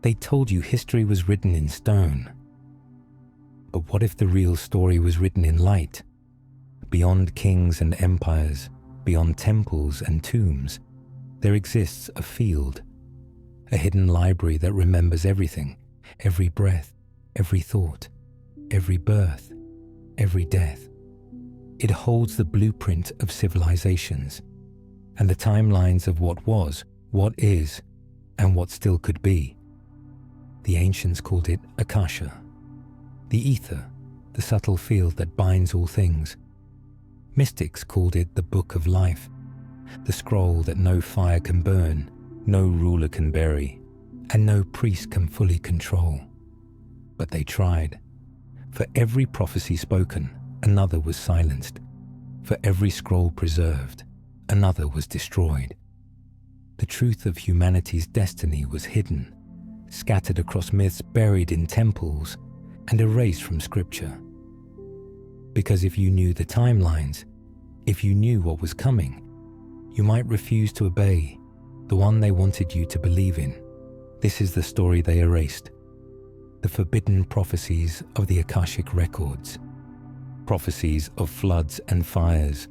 They told you history was written in stone. But what if the real story was written in light? Beyond kings and empires, beyond temples and tombs, there exists a field, a hidden library that remembers everything, every breath, every thought, every birth, every death. It holds the blueprint of civilizations and the timelines of what was, what is, and what still could be. The ancients called it Akasha, the ether, the subtle field that binds all things. Mystics called it the Book of Life, the scroll that no fire can burn, no ruler can bury, and no priest can fully control. But they tried. For every prophecy spoken, another was silenced. For every scroll preserved, another was destroyed. The truth of humanity's destiny was hidden, scattered across myths buried in temples, and erased from scripture. Because if you knew the timelines, if you knew what was coming, you might refuse to obey the one they wanted you to believe in. This is the story they erased. The forbidden prophecies of the Akashic Records. Prophecies of floods and fires.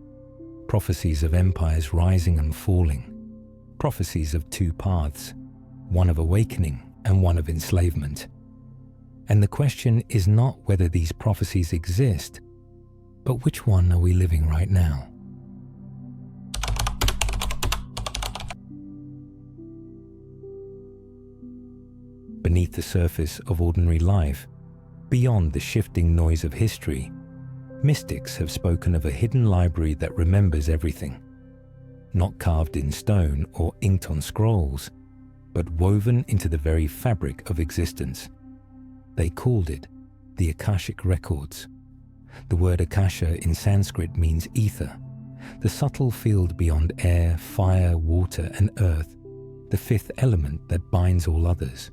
Prophecies of empires rising and falling. Prophecies of two paths, one of awakening and one of enslavement. And the question is not whether these prophecies exist, but which one are we living right now? Beneath the surface of ordinary life, beyond the shifting noise of history, mystics have spoken of a hidden library that remembers everything, not carved in stone or inked on scrolls, but woven into the very fabric of existence. They called it the Akashic Records. The word Akasha in Sanskrit means ether, the subtle field beyond air, fire, water, and earth, the fifth element that binds all others.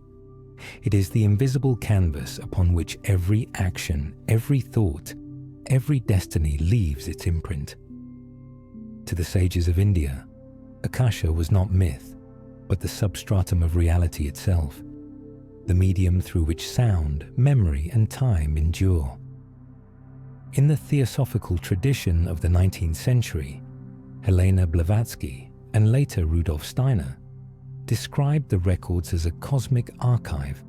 It is the invisible canvas upon which every action, every thought, every destiny leaves its imprint. To the sages of India, Akasha was not myth, but the substratum of reality itself, the medium through which sound, memory, and time endure. In the theosophical tradition of the 19th century, Helena Blavatsky and later Rudolf Steiner described the records as a cosmic archive,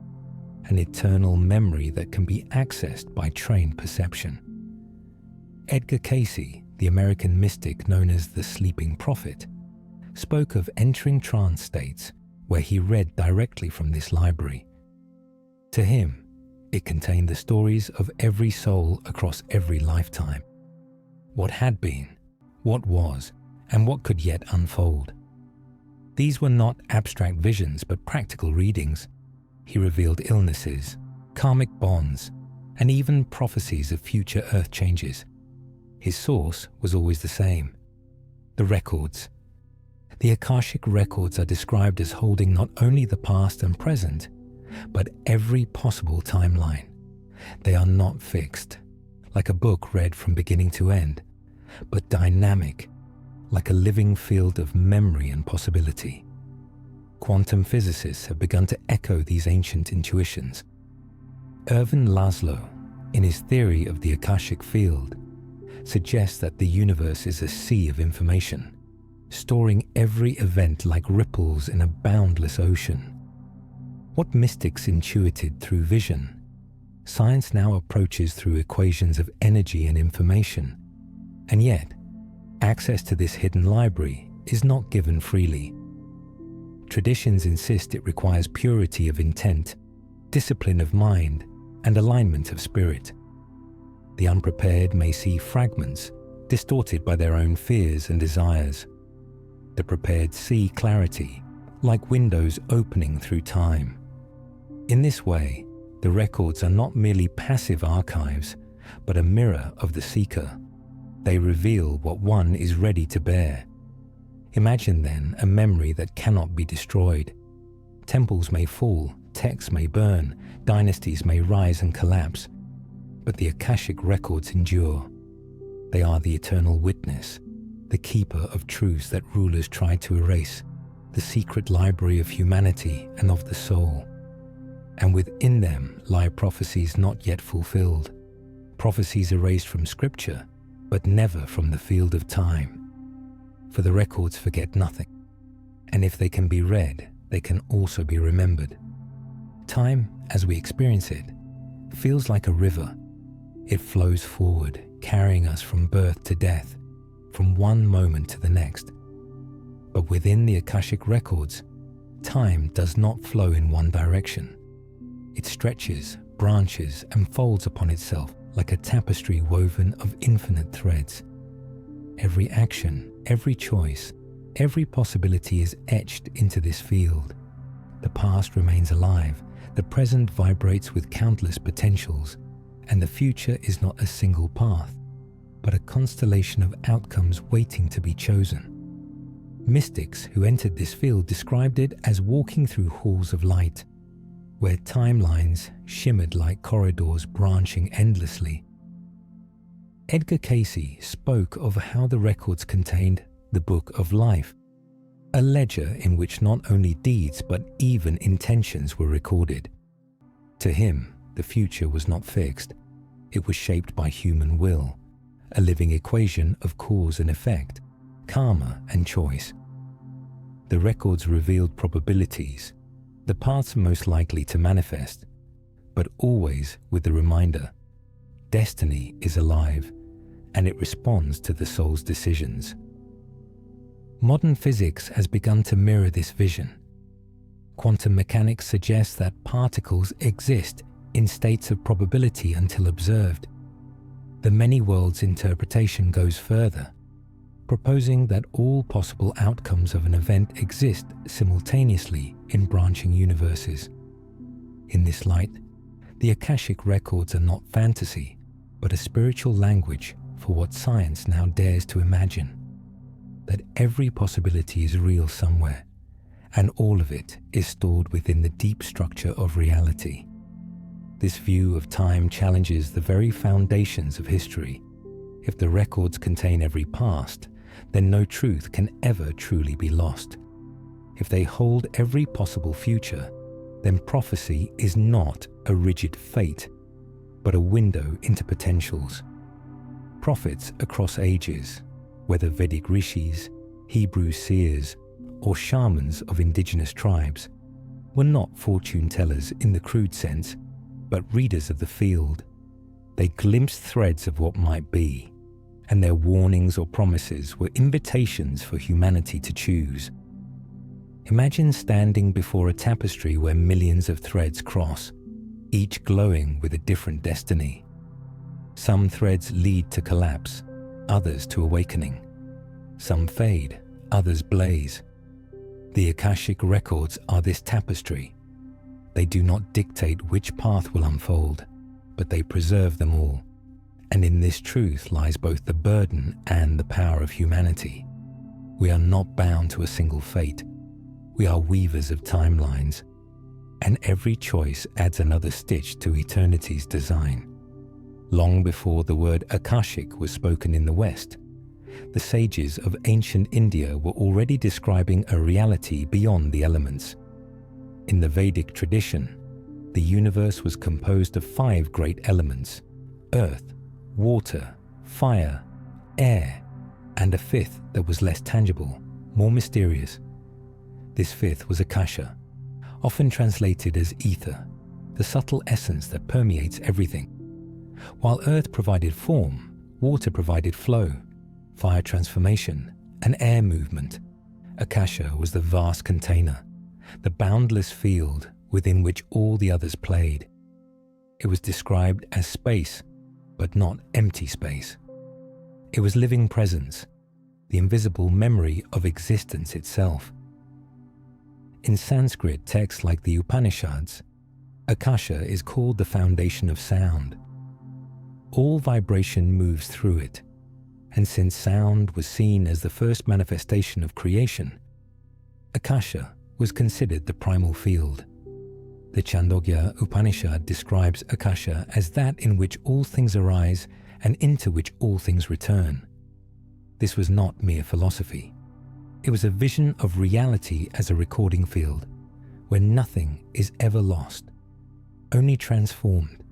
an eternal memory that can be accessed by trained perception. Edgar Cayce, the American mystic known as the Sleeping Prophet, spoke of entering trance states where he read directly from this library. To him, it contained the stories of every soul across every lifetime. What had been, what was, and what could yet unfold. These were not abstract visions, but practical readings. He revealed illnesses, karmic bonds, and even prophecies of future earth changes. His source was always the same: the records. The Akashic Records are described as holding not only the past and present, but every possible timeline. They are not fixed, like a book read from beginning to end, but dynamic, like a living field of memory and possibility. Quantum physicists have begun to echo these ancient intuitions. Erwin Laszlo, in his theory of the Akashic field, suggests that the universe is a sea of information, storing every event like ripples in a boundless ocean. What mystics intuited through vision, science now approaches through equations of energy and information. And yet, access to this hidden library is not given freely. Traditions insist it requires purity of intent, discipline of mind, and alignment of spirit. The unprepared may see fragments, distorted by their own fears and desires. The prepared see clarity, like windows opening through time. In this way, the records are not merely passive archives, but a mirror of the seeker. They reveal what one is ready to bear. Imagine then a memory that cannot be destroyed. Temples may fall, texts may burn, dynasties may rise and collapse, but the Akashic Records endure. They are the eternal witness, the keeper of truths that rulers tried to erase, the secret library of humanity and of the soul. and within them lie prophecies not yet fulfilled, prophecies erased from scripture, but never from the field of time. For the records forget nothing, and if they can be read, they can also be remembered. Time, as we experience it, feels like a river. It flows forward, carrying us from birth to death, from one moment to the next. But within the Akashic Records, time does not flow in one direction. It stretches, branches, and folds upon itself like a tapestry woven of infinite threads. Every action, every choice, every possibility is etched into this field. The past remains alive, the present vibrates with countless potentials, and the future is not a single path, but a constellation of outcomes waiting to be chosen. Mystics who entered this field described it as walking through halls of light, where timelines shimmered like corridors branching endlessly. Edgar Cayce spoke of how the records contained the Book of Life, a ledger in which not only deeds but even intentions were recorded. To him, the future was not fixed. It was shaped by human will, a living equation of cause and effect, karma and choice. The records revealed probabilities, the paths most likely to manifest, but always with the reminder, destiny is alive and it responds to the soul's decisions. Modern physics has begun to mirror this vision. Quantum mechanics suggests that particles exist in states of probability until observed. The many worlds interpretation goes further, proposing that all possible outcomes of an event exist simultaneously in branching universes. In this light, the Akashic Records are not fantasy, but a spiritual language for what science now dares to imagine. That every possibility is real somewhere, and all of it is stored within the deep structure of reality. This view of time challenges the very foundations of history. If the records contain every past, then no truth can ever truly be lost. If they hold every possible future, then prophecy is not a rigid fate, but a window into potentials. Prophets across ages, whether Vedic rishis, Hebrew seers, or shamans of indigenous tribes, were not fortune tellers in the crude sense, but readers of the field. They glimpsed threads of what might be, and their warnings or promises were invitations for humanity to choose. Imagine standing before a tapestry where millions of threads cross, each glowing with a different destiny. Some threads lead to collapse, others to awakening. Some fade, others blaze. The Akashic Records are this tapestry. They do not dictate which path will unfold, but they preserve them all. And in this truth lies both the burden and the power of humanity. We are not bound to a single fate. We are weavers of timelines, and every choice adds another stitch to eternity's design. Long before the word Akashic was spoken in the West, the sages of ancient India were already describing a reality beyond the elements. In the Vedic tradition, the universe was composed of 5 great elements: earth, water, fire, air, and a 5th that was less tangible, more mysterious. This 5th was Akasha, often translated as ether, the subtle essence that permeates everything. While earth provided form, water provided flow, fire transformation, and air movement, Akasha was the vast container, the boundless field within which all the others played. It was described as space, but not empty space. It was living presence, the invisible memory of existence itself. In Sanskrit texts like the Upanishads, Akasha is called the foundation of sound. All vibration moves through it, and since sound was seen as the first manifestation of creation, Akasha was considered the primal field. The Chandogya Upanishad describes Akasha as that in which all things arise and into which all things return. This was not mere philosophy. It was a vision of reality as a recording field, where nothing is ever lost, only transformed.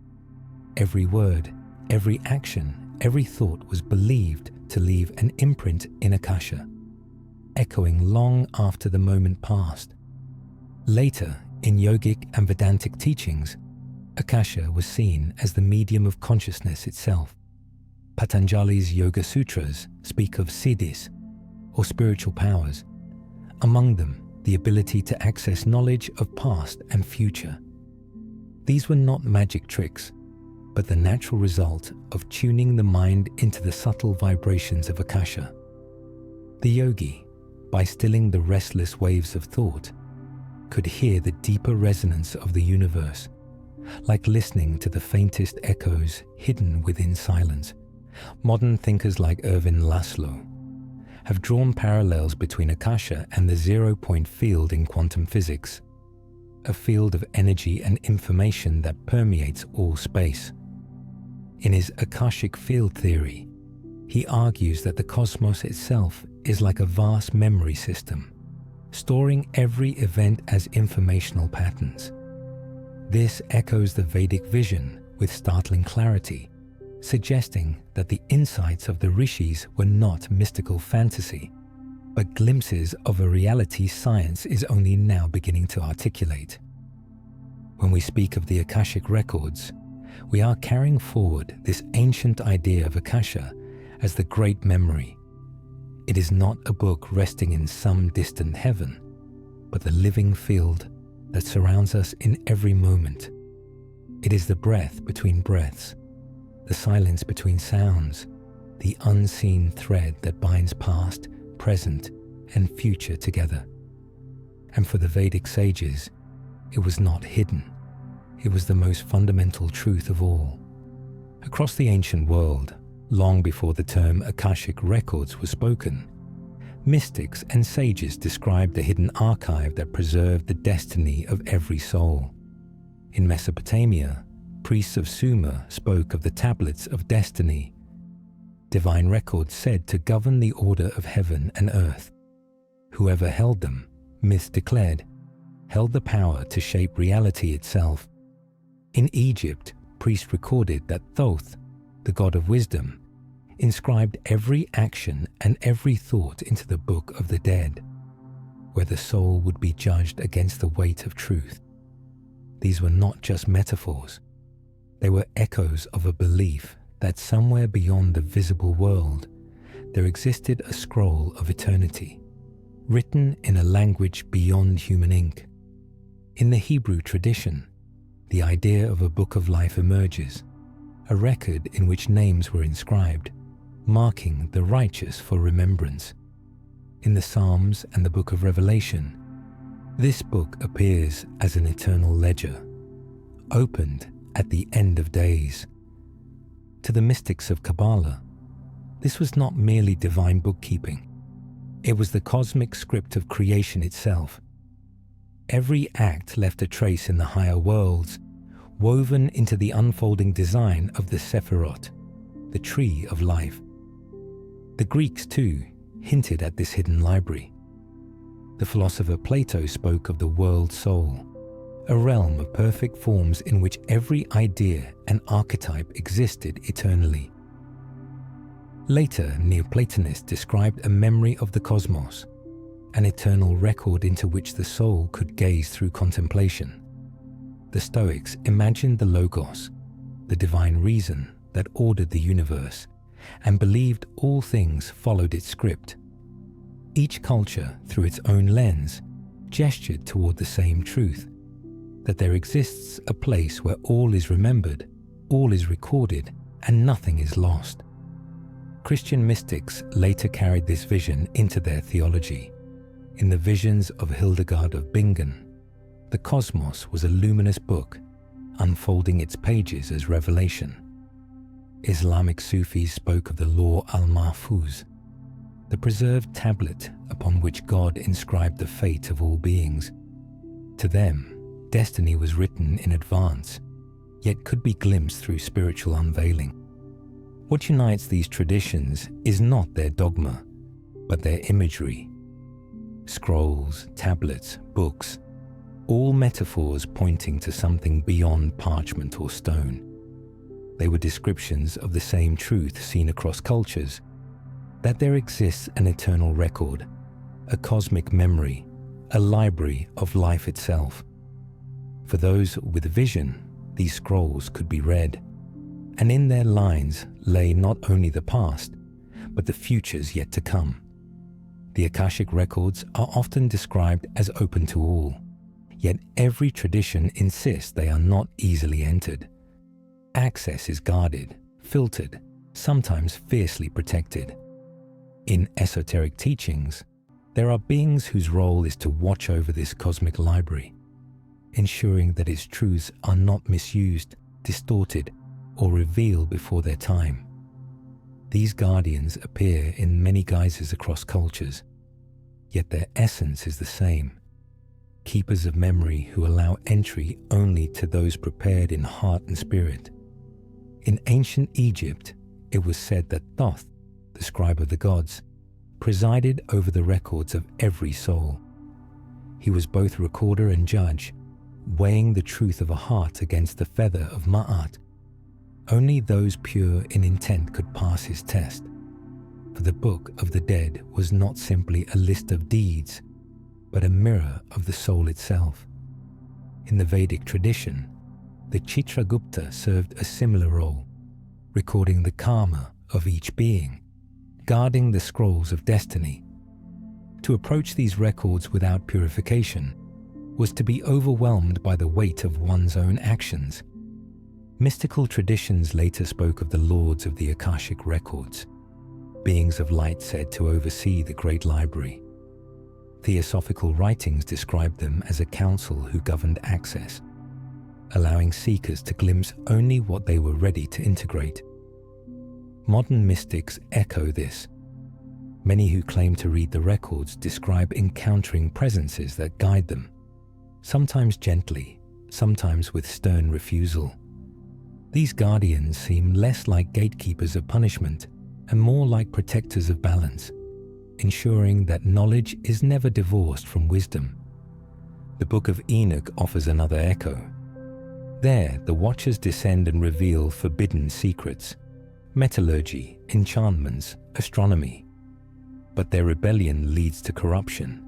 Every word, every action, every thought was believed to leave an imprint in Akasha, echoing long after the moment passed. Later, in yogic and Vedantic teachings, Akasha was seen as the medium of consciousness itself. Patanjali's Yoga Sutras speak of siddhis, or spiritual powers, among them the ability to access knowledge of past and future. These were not magic tricks, but the natural result of tuning the mind into the subtle vibrations of Akasha. The yogi, by stilling the restless waves of thought, could hear the deeper resonance of the universe, like listening to the faintest echoes hidden within silence. Modern thinkers like Erwin Laszlo have drawn parallels between Akasha and the zero-point field in quantum physics, a field of energy and information that permeates all space. In his Akashic field theory, he argues that the cosmos itself is like a vast memory system, storing every event as informational patterns. This echoes the Vedic vision with startling clarity, suggesting that the insights of the rishis were not mystical fantasy, but glimpses of a reality science is only now beginning to articulate. When we speak of the Akashic Records, we are carrying forward this ancient idea of Akasha as the great memory. It is not a book resting in some distant heaven, but the living field that surrounds us in every moment. It is the breath between breaths, the silence between sounds, the unseen thread that binds past, present, and future together. And for the Vedic sages, it was not hidden. It was the most fundamental truth of all. Across the ancient world, long before the term Akashic Records was spoken, mystics and sages described the hidden archive that preserved the destiny of every soul. In Mesopotamia, priests of Sumer spoke of the tablets of destiny, divine records said to govern the order of heaven and earth. Whoever held them, myths declared, held the power to shape reality itself. In Egypt, priests recorded that Thoth, the god of wisdom, inscribed every action and every thought into the book of the dead, where the soul would be judged against the weight of truth. These were not just metaphors. They were echoes of a belief that somewhere beyond the visible world, there existed a scroll of eternity, written in a language beyond human ink. In the Hebrew tradition, the idea of a book of life emerges, a record in which names were inscribed, marking the righteous for remembrance. In the Psalms and the book of Revelation, this book appears as an eternal ledger, opened at the end of days. To the mystics of Kabbalah, this was not merely divine bookkeeping. It was the cosmic script of creation itself. Every act left a trace in the higher worlds, woven into the unfolding design of the Sephirot, the tree of life. The Greeks, too, hinted at this hidden library. The philosopher Plato spoke of the world soul, a realm of perfect forms in which every idea and archetype existed eternally. Later, Neoplatonists described a memory of the cosmos, an eternal record into which the soul could gaze through contemplation. The Stoics imagined the Logos, the divine reason that ordered the universe, and believed all things followed its script. Each culture, through its own lens, gestured toward the same truth, that there exists a place where all is remembered, all is recorded, and nothing is lost. Christian mystics later carried this vision into their theology. In the visions of Hildegard of Bingen, the cosmos was a luminous book, unfolding its pages as revelation. Islamic Sufis spoke of the Law al-Mahfuz, the preserved tablet upon which God inscribed the fate of all beings. To them, destiny was written in advance, yet could be glimpsed through spiritual unveiling. What unites these traditions is not their dogma, but their imagery. Scrolls, tablets, books, all metaphors pointing to something beyond parchment or stone. They were descriptions of the same truth seen across cultures, that there exists an eternal record, a cosmic memory, a library of life itself. For those with vision, these scrolls could be read, and in their lines lay not only the past, but the futures yet to come. The Akashic Records are often described as open to all, yet every tradition insists they are not easily entered. Access is guarded, filtered, sometimes fiercely protected. In esoteric teachings, there are beings whose role is to watch over this cosmic library, ensuring that its truths are not misused, distorted, or revealed before their time. These guardians appear in many guises across cultures, yet their essence is the same. Keepers of memory who allow entry only to those prepared in heart and spirit. In ancient Egypt, it was said that Thoth, the scribe of the gods, presided over the records of every soul. He was both recorder and judge, weighing the truth of a heart against the feather of Ma'at. Only those pure in intent could pass his test, for the Book of the Dead was not simply a list of deeds, but a mirror of the soul itself. In the Vedic tradition, the Chitragupta served a similar role, recording the karma of each being, guarding the scrolls of destiny. To approach these records without purification was to be overwhelmed by the weight of one's own actions. Mystical traditions later spoke of the lords of the Akashic Records, beings of light said to oversee the great library. Theosophical writings described them as a council who governed access, allowing seekers to glimpse only what they were ready to integrate. Modern mystics echo this. Many who claim to read the records describe encountering presences that guide them, sometimes gently, sometimes with stern refusal. These guardians seem less like gatekeepers of punishment and more like protectors of balance, ensuring that knowledge is never divorced from wisdom. The Book of Enoch offers another echo. There, the Watchers descend and reveal forbidden secrets, metallurgy, enchantments, astronomy. But their rebellion leads to corruption,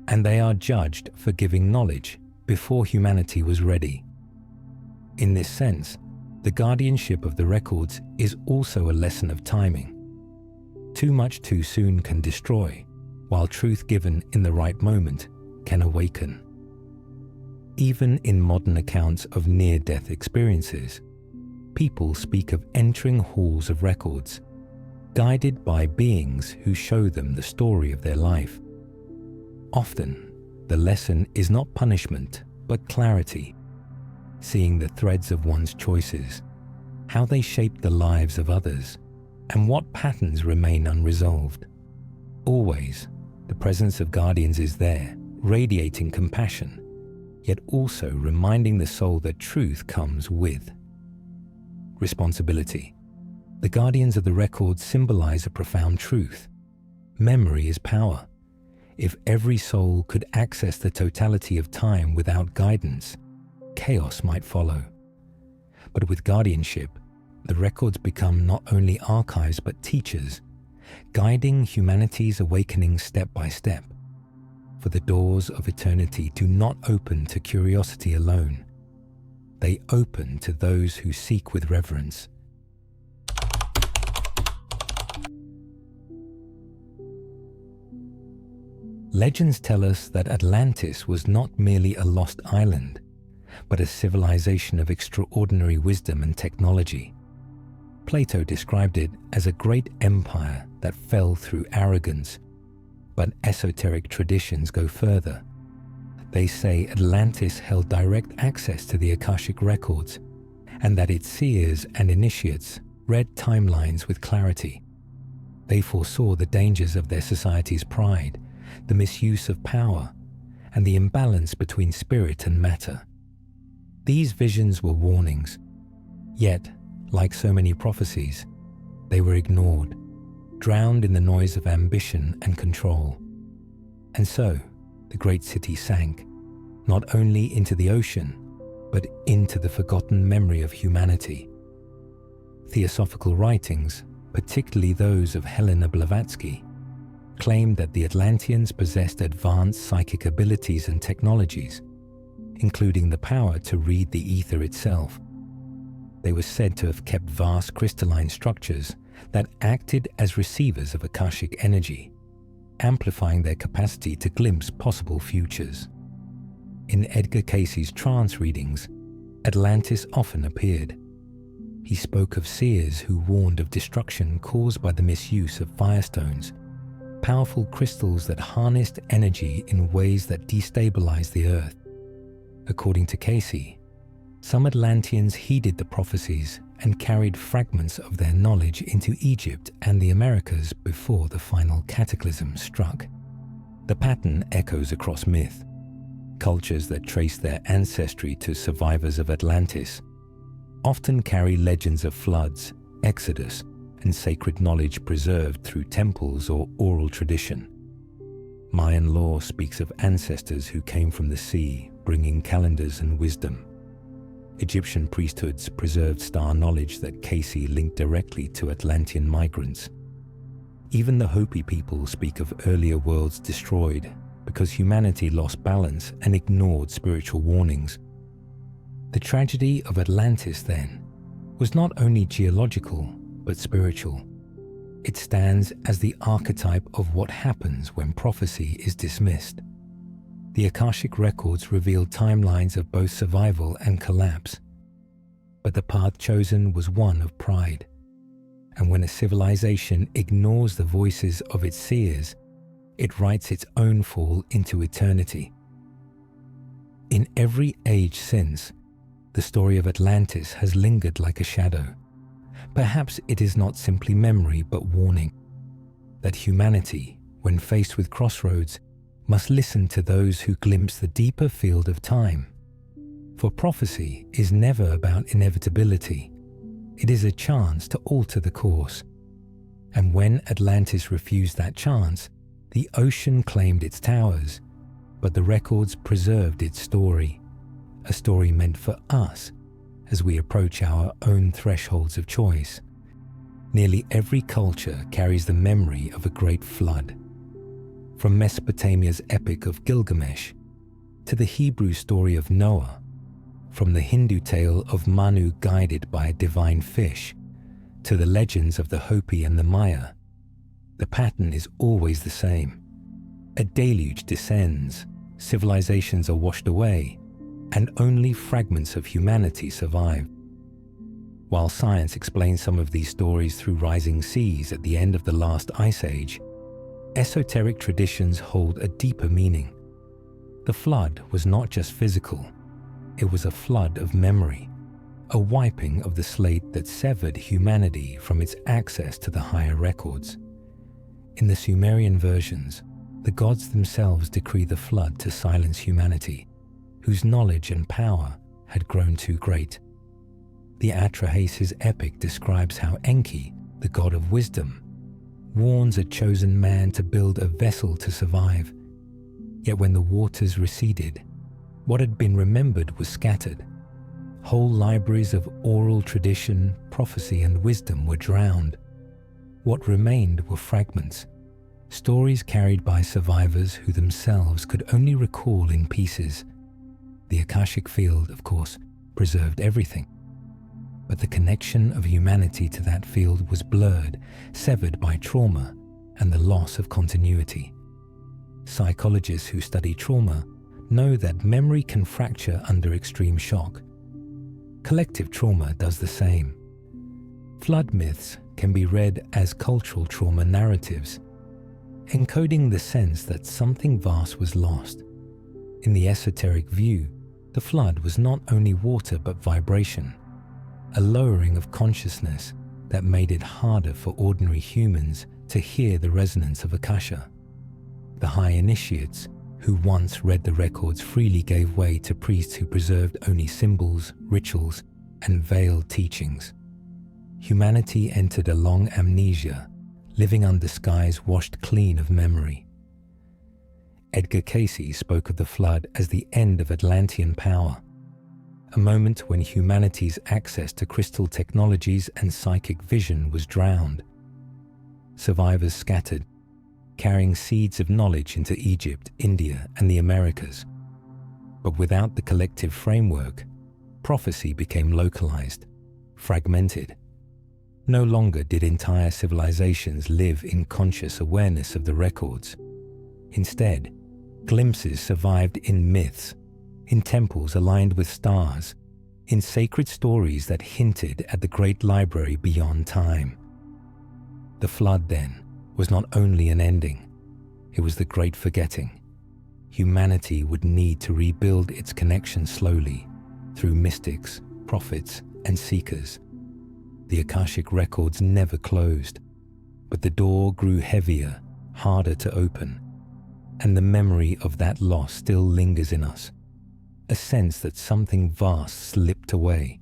and they are judged for giving knowledge before humanity was ready. In this sense, the guardianship of the records is also a lesson of timing. Too much too soon can destroy, while truth given in the right moment can awaken. Even in modern accounts of near-death experiences, people speak of entering halls of records, guided by beings who show them the story of their life. Often, the lesson is not punishment, but clarity, seeing the threads of one's choices, how they shape the lives of others, and what patterns remain unresolved. Always, the presence of guardians is there, radiating compassion, yet also reminding the soul that truth comes with responsibility. The guardians of the records symbolize a profound truth. Memory is power. If every soul could access the totality of time without guidance, chaos might follow. But with guardianship, the records become not only archives but teachers, guiding humanity's awakening step by step. For the doors of eternity do not open to curiosity alone. They open to those who seek with reverence. Legends tell us that Atlantis was not merely a lost island, but a civilization of extraordinary wisdom and technology. Plato described it as a great empire that fell through arrogance, but esoteric traditions go further. They say Atlantis held direct access to the Akashic Records, and that its seers and initiates read timelines with clarity. They foresaw the dangers of their society's pride, the misuse of power, and the imbalance between spirit and matter. These visions were warnings, yet, like so many prophecies, they were ignored, drowned in the noise of ambition and control. And so, the great city sank, not only into the ocean, but into the forgotten memory of humanity. Theosophical writings, particularly those of Helena Blavatsky, claimed that the Atlanteans possessed advanced psychic abilities and technologies, including the power to read the ether itself. They were said to have kept vast crystalline structures that acted as receivers of Akashic energy, amplifying their capacity to glimpse possible futures. In Edgar Cayce's trance readings, Atlantis often appeared. He spoke of seers who warned of destruction caused by the misuse of firestones, powerful crystals that harnessed energy in ways that destabilized the earth. According to Cayce, some Atlanteans heeded the prophecies and carried fragments of their knowledge into Egypt and the Americas before the final cataclysm struck. The pattern echoes across myth. Cultures that trace their ancestry to survivors of Atlantis often carry legends of floods, exodus, and sacred knowledge preserved through temples or oral tradition. Mayan lore speaks of ancestors who came from the sea, bringing calendars and wisdom. Egyptian priesthoods preserved star knowledge that Cayce linked directly to Atlantean migrants. Even the Hopi people speak of earlier worlds destroyed because humanity lost balance and ignored spiritual warnings. The tragedy of Atlantis, then, was not only geological but spiritual. It stands as the archetype of what happens when prophecy is dismissed. The Akashic Records reveal timelines of both survival and collapse. But the path chosen was one of pride. And when a civilization ignores the voices of its seers, it writes its own fall into eternity. In every age since, the story of Atlantis has lingered like a shadow. Perhaps it is not simply memory but warning, that humanity, when faced with crossroads, must listen to those who glimpse the deeper field of time. For prophecy is never about inevitability. It is a chance to alter the course. And when Atlantis refused that chance, the ocean claimed its towers, but the records preserved its story, a story meant for us as we approach our own thresholds of choice. Nearly every culture carries the memory of a great flood. From Mesopotamia's epic of Gilgamesh to the Hebrew story of Noah, from the Hindu tale of Manu guided by a divine fish to the legends of the Hopi and the Maya, the pattern is always the same. A deluge descends, civilizations are washed away, and only fragments of humanity survive. While science explains some of these stories through rising seas at the end of the last ice age, esoteric traditions hold a deeper meaning. The flood was not just physical, it was a flood of memory, a wiping of the slate that severed humanity from its access to the higher records. In the Sumerian versions, the gods themselves decree the flood to silence humanity, whose knowledge and power had grown too great. The Atrahasis epic describes how Enki, the god of wisdom, warns a chosen man to build a vessel to survive. Yet when the waters receded, what had been remembered was scattered. Whole libraries of oral tradition, prophecy, and wisdom were drowned. What remained were fragments, stories carried by survivors who themselves could only recall in pieces. The Akashic field, of course, preserved everything. But the connection of humanity to that field was blurred, severed by trauma and the loss of continuity. Psychologists who study trauma know that memory can fracture under extreme shock. Collective trauma does the same. Flood myths can be read as cultural trauma narratives, encoding the sense that something vast was lost. In the esoteric view, the flood was not only water but vibration, a lowering of consciousness that made it harder for ordinary humans to hear the resonance of Akasha. The high initiates, who once read the records, freely gave way to priests who preserved only symbols, rituals, and veiled teachings. Humanity entered a long amnesia, living under skies washed clean of memory. Edgar Cayce spoke of the flood as the end of Atlantean power, a moment when humanity's access to crystal technologies and psychic vision was drowned. Survivors scattered, carrying seeds of knowledge into Egypt, India, and the Americas. But without the collective framework, prophecy became localized, fragmented. No longer did entire civilizations live in conscious awareness of the records. Instead, glimpses survived in myths, in temples aligned with stars, in sacred stories that hinted at the great library beyond time. The flood, then, was not only an ending, it was the great forgetting. Humanity would need to rebuild its connection slowly, through mystics, prophets, and seekers. The Akashic Records never closed, but the door grew heavier, harder to open, and the memory of that loss still lingers in us. A sense that something vast slipped away,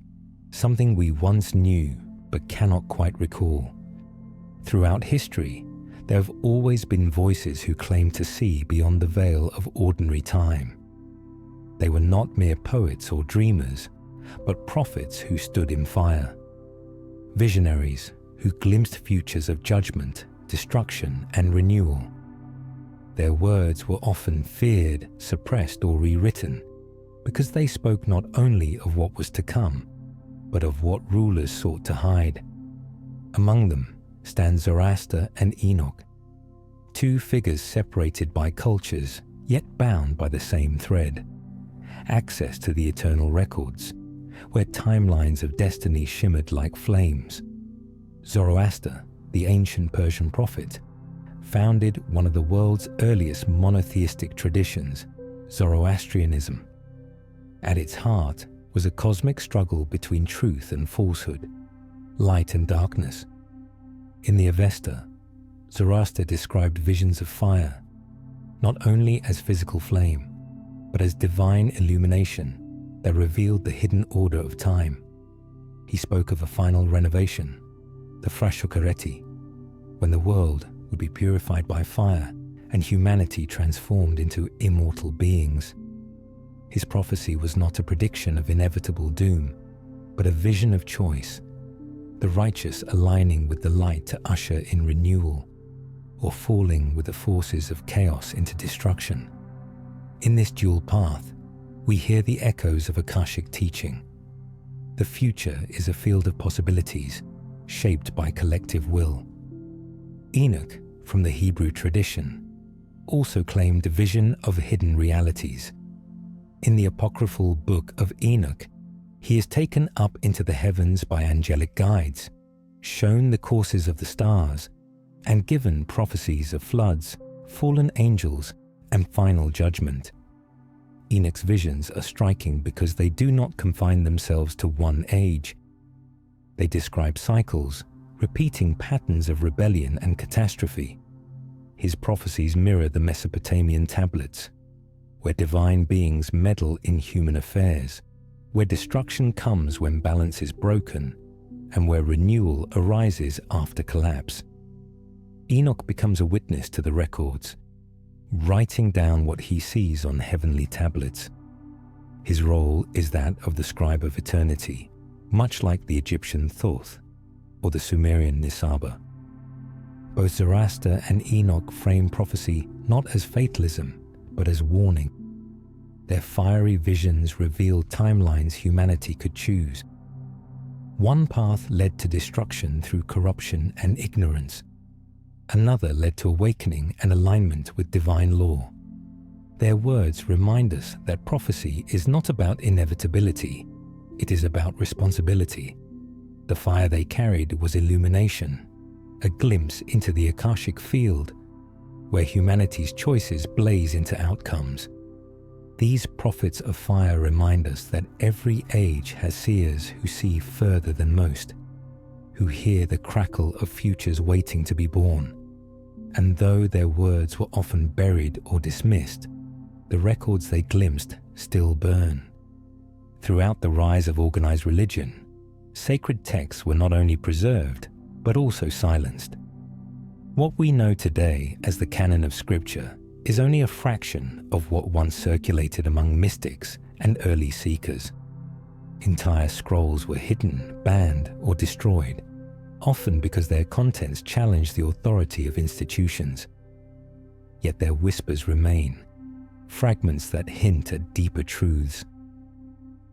something we once knew but cannot quite recall. Throughout history, there have always been voices who claimed to see beyond the veil of ordinary time. They were not mere poets or dreamers, but prophets who stood in fire. Visionaries who glimpsed futures of judgment, destruction, and renewal. Their words were often feared, suppressed, or rewritten, because they spoke not only of what was to come, but of what rulers sought to hide. Among them stand Zoroaster and Enoch, two figures separated by cultures, yet bound by the same thread: access to the eternal records, where timelines of destiny shimmered like flames. Zoroaster, the ancient Persian prophet, founded one of the world's earliest monotheistic traditions, Zoroastrianism. At its heart was a cosmic struggle between truth and falsehood, light and darkness. In the Avesta, Zoroaster described visions of fire, not only as physical flame, but as divine illumination that revealed the hidden order of time. He spoke of a final renovation, the Frashokareti, when the world would be purified by fire and humanity transformed into immortal beings. His prophecy was not a prediction of inevitable doom, but a vision of choice, the righteous aligning with the light to usher in renewal, or falling with the forces of chaos into destruction. In this dual path, we hear the echoes of Akashic teaching. The future is a field of possibilities, shaped by collective will. Enoch, from the Hebrew tradition, also claimed a vision of hidden realities. In the apocryphal Book of Enoch, he is taken up into the heavens by angelic guides, shown the courses of the stars, and given prophecies of floods, fallen angels, and final judgment. Enoch's visions are striking because they do not confine themselves to one age. They describe cycles, repeating patterns of rebellion and catastrophe. His prophecies mirror the Mesopotamian tablets, where divine beings meddle in human affairs, where destruction comes when balance is broken, and where renewal arises after collapse. Enoch becomes a witness to the records, writing down what he sees on heavenly tablets. His role is that of the scribe of eternity, much like the Egyptian Thoth or the Sumerian Nisaba. Both Zoroaster and Enoch frame prophecy not as fatalism, but as warning. Their fiery visions revealed timelines humanity could choose. One path led to destruction through corruption and ignorance. Another led to awakening and alignment with divine law. Their words remind us that prophecy is not about inevitability, it is about responsibility. The fire they carried was illumination, a glimpse into the Akashic field, where humanity's choices blaze into outcomes. These prophets of fire remind us that every age has seers who see further than most, who hear the crackle of futures waiting to be born. And though their words were often buried or dismissed, the records they glimpsed still burn. Throughout the rise of organized religion, sacred texts were not only preserved, but also silenced. What we know today as the canon of scripture is only a fraction of what once circulated among mystics and early seekers. Entire scrolls were hidden, banned, or destroyed, often because their contents challenged the authority of institutions. Yet their whispers remain, fragments that hint at deeper truths.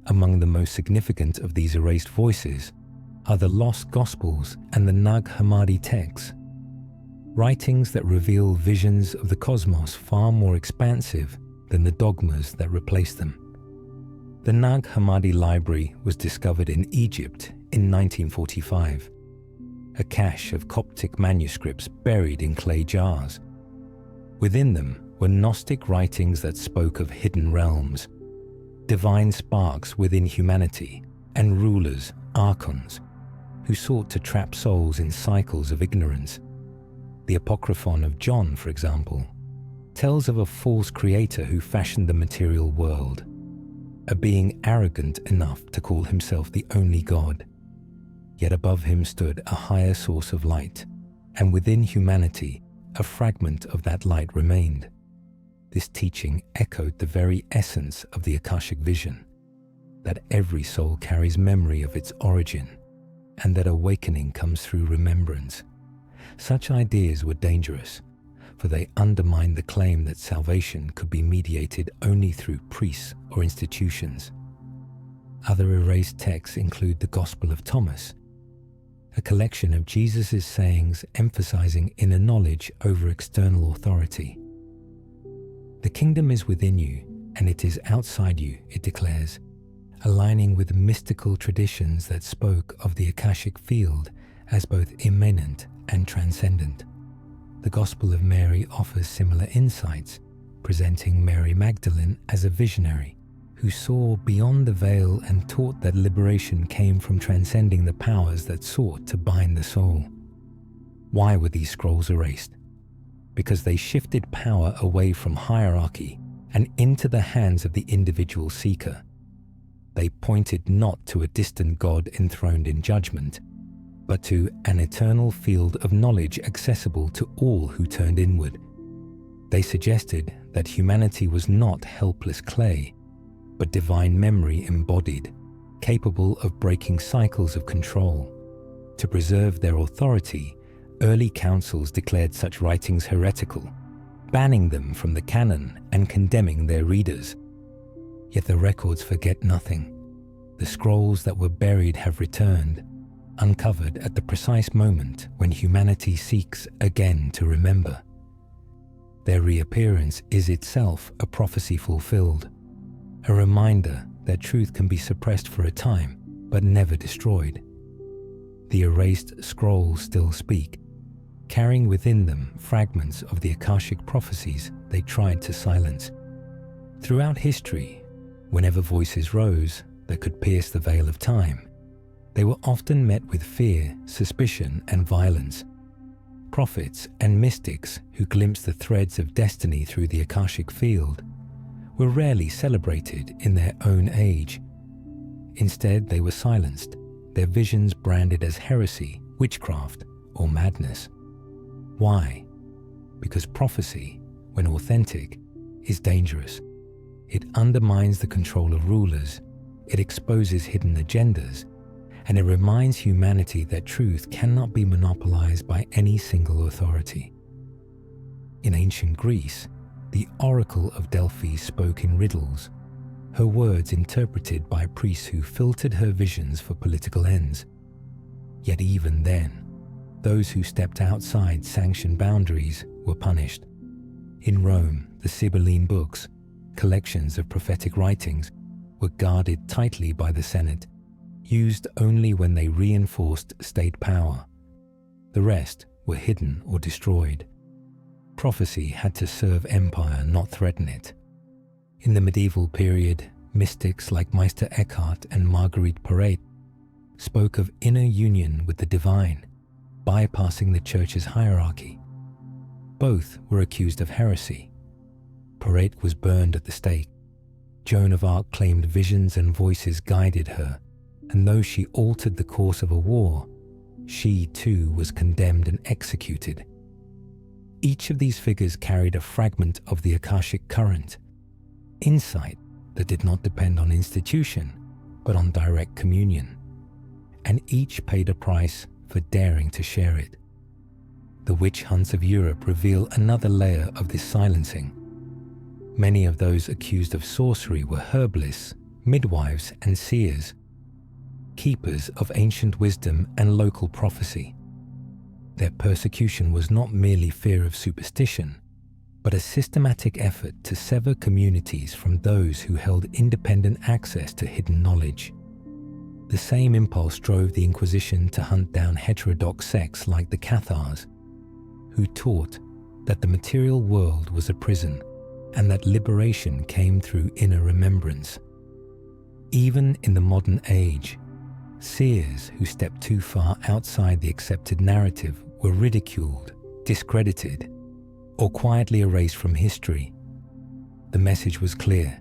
Among the most significant of these erased voices are the Lost Gospels and the Nag Hammadi texts, writings that reveal visions of the cosmos far more expansive than the dogmas that replace them. The Nag Hammadi library was discovered in Egypt in 1945, a cache of Coptic manuscripts buried in clay jars. Within them were Gnostic writings that spoke of hidden realms, divine sparks within humanity, and rulers, archons, who sought to trap souls in cycles of ignorance. The Apocryphon of John, for example, tells of a false creator who fashioned the material world, a being arrogant enough to call himself the only God. Yet above him stood a higher source of light, and within humanity, a fragment of that light remained. This teaching echoed the very essence of the Akashic vision, that every soul carries memory of its origin, and that awakening comes through remembrance. Such ideas were dangerous, for they undermined the claim that salvation could be mediated only through priests or institutions. Other erased texts include the Gospel of Thomas, a collection of Jesus' sayings emphasizing inner knowledge over external authority. The kingdom is within you, and it is outside you, it declares, aligning with mystical traditions that spoke of the Akashic field as both immanent and transcendent. The Gospel of Mary offers similar insights, presenting Mary Magdalene as a visionary who saw beyond the veil and taught that liberation came from transcending the powers that sought to bind the soul. Why were these scrolls erased? Because they shifted power away from hierarchy and into the hands of the individual seeker. They pointed not to a distant God enthroned in judgment, but to an eternal field of knowledge accessible to all who turned inward. They suggested that humanity was not helpless clay, but divine memory embodied, capable of breaking cycles of control. To preserve their authority, early councils declared such writings heretical, banning them from the canon and condemning their readers. Yet the records forget nothing. The scrolls that were buried have returned, uncovered at the precise moment when humanity seeks again to remember. Their reappearance is itself a prophecy fulfilled, a reminder that truth can be suppressed for a time, but never destroyed. The erased scrolls still speak, carrying within them fragments of the Akashic Prophecies they tried to silence. Throughout history, whenever voices rose that could pierce the veil of time, they were often met with fear, suspicion, and violence. Prophets and mystics who glimpsed the threads of destiny through the Akashic field were rarely celebrated in their own age. Instead, they were silenced, their visions branded as heresy, witchcraft, or madness. Why? Because prophecy, when authentic, is dangerous. It undermines the control of rulers, it exposes hidden agendas, and it reminds humanity that truth cannot be monopolized by any single authority. In ancient Greece, the Oracle of Delphi spoke in riddles, her words interpreted by priests who filtered her visions for political ends. Yet even then, those who stepped outside sanctioned boundaries were punished. In Rome, the Sibylline books, collections of prophetic writings, were guarded tightly by the Senate, used only when they reinforced state power. The rest were hidden or destroyed. Prophecy had to serve empire, not threaten it. In the medieval period, mystics like Meister Eckhart and Marguerite Porete spoke of inner union with the divine, bypassing the church's hierarchy. Both were accused of heresy. Porete was burned at the stake. Joan of Arc claimed visions and voices guided her, and though she altered the course of a war, she too was condemned and executed. Each of these figures carried a fragment of the Akashic current, insight that did not depend on institution, but on direct communion, and each paid a price for daring to share it. The witch hunts of Europe reveal another layer of this silencing. Many of those accused of sorcery were herbalists, midwives, and seers, keepers of ancient wisdom and local prophecy. Their persecution was not merely fear of superstition, but a systematic effort to sever communities from those who held independent access to hidden knowledge. The same impulse drove the Inquisition to hunt down heterodox sects like the Cathars, who taught that the material world was a prison and that liberation came through inner remembrance. Even in the modern age, seers who stepped too far outside the accepted narrative were ridiculed, discredited, or quietly erased from history. The message was clear.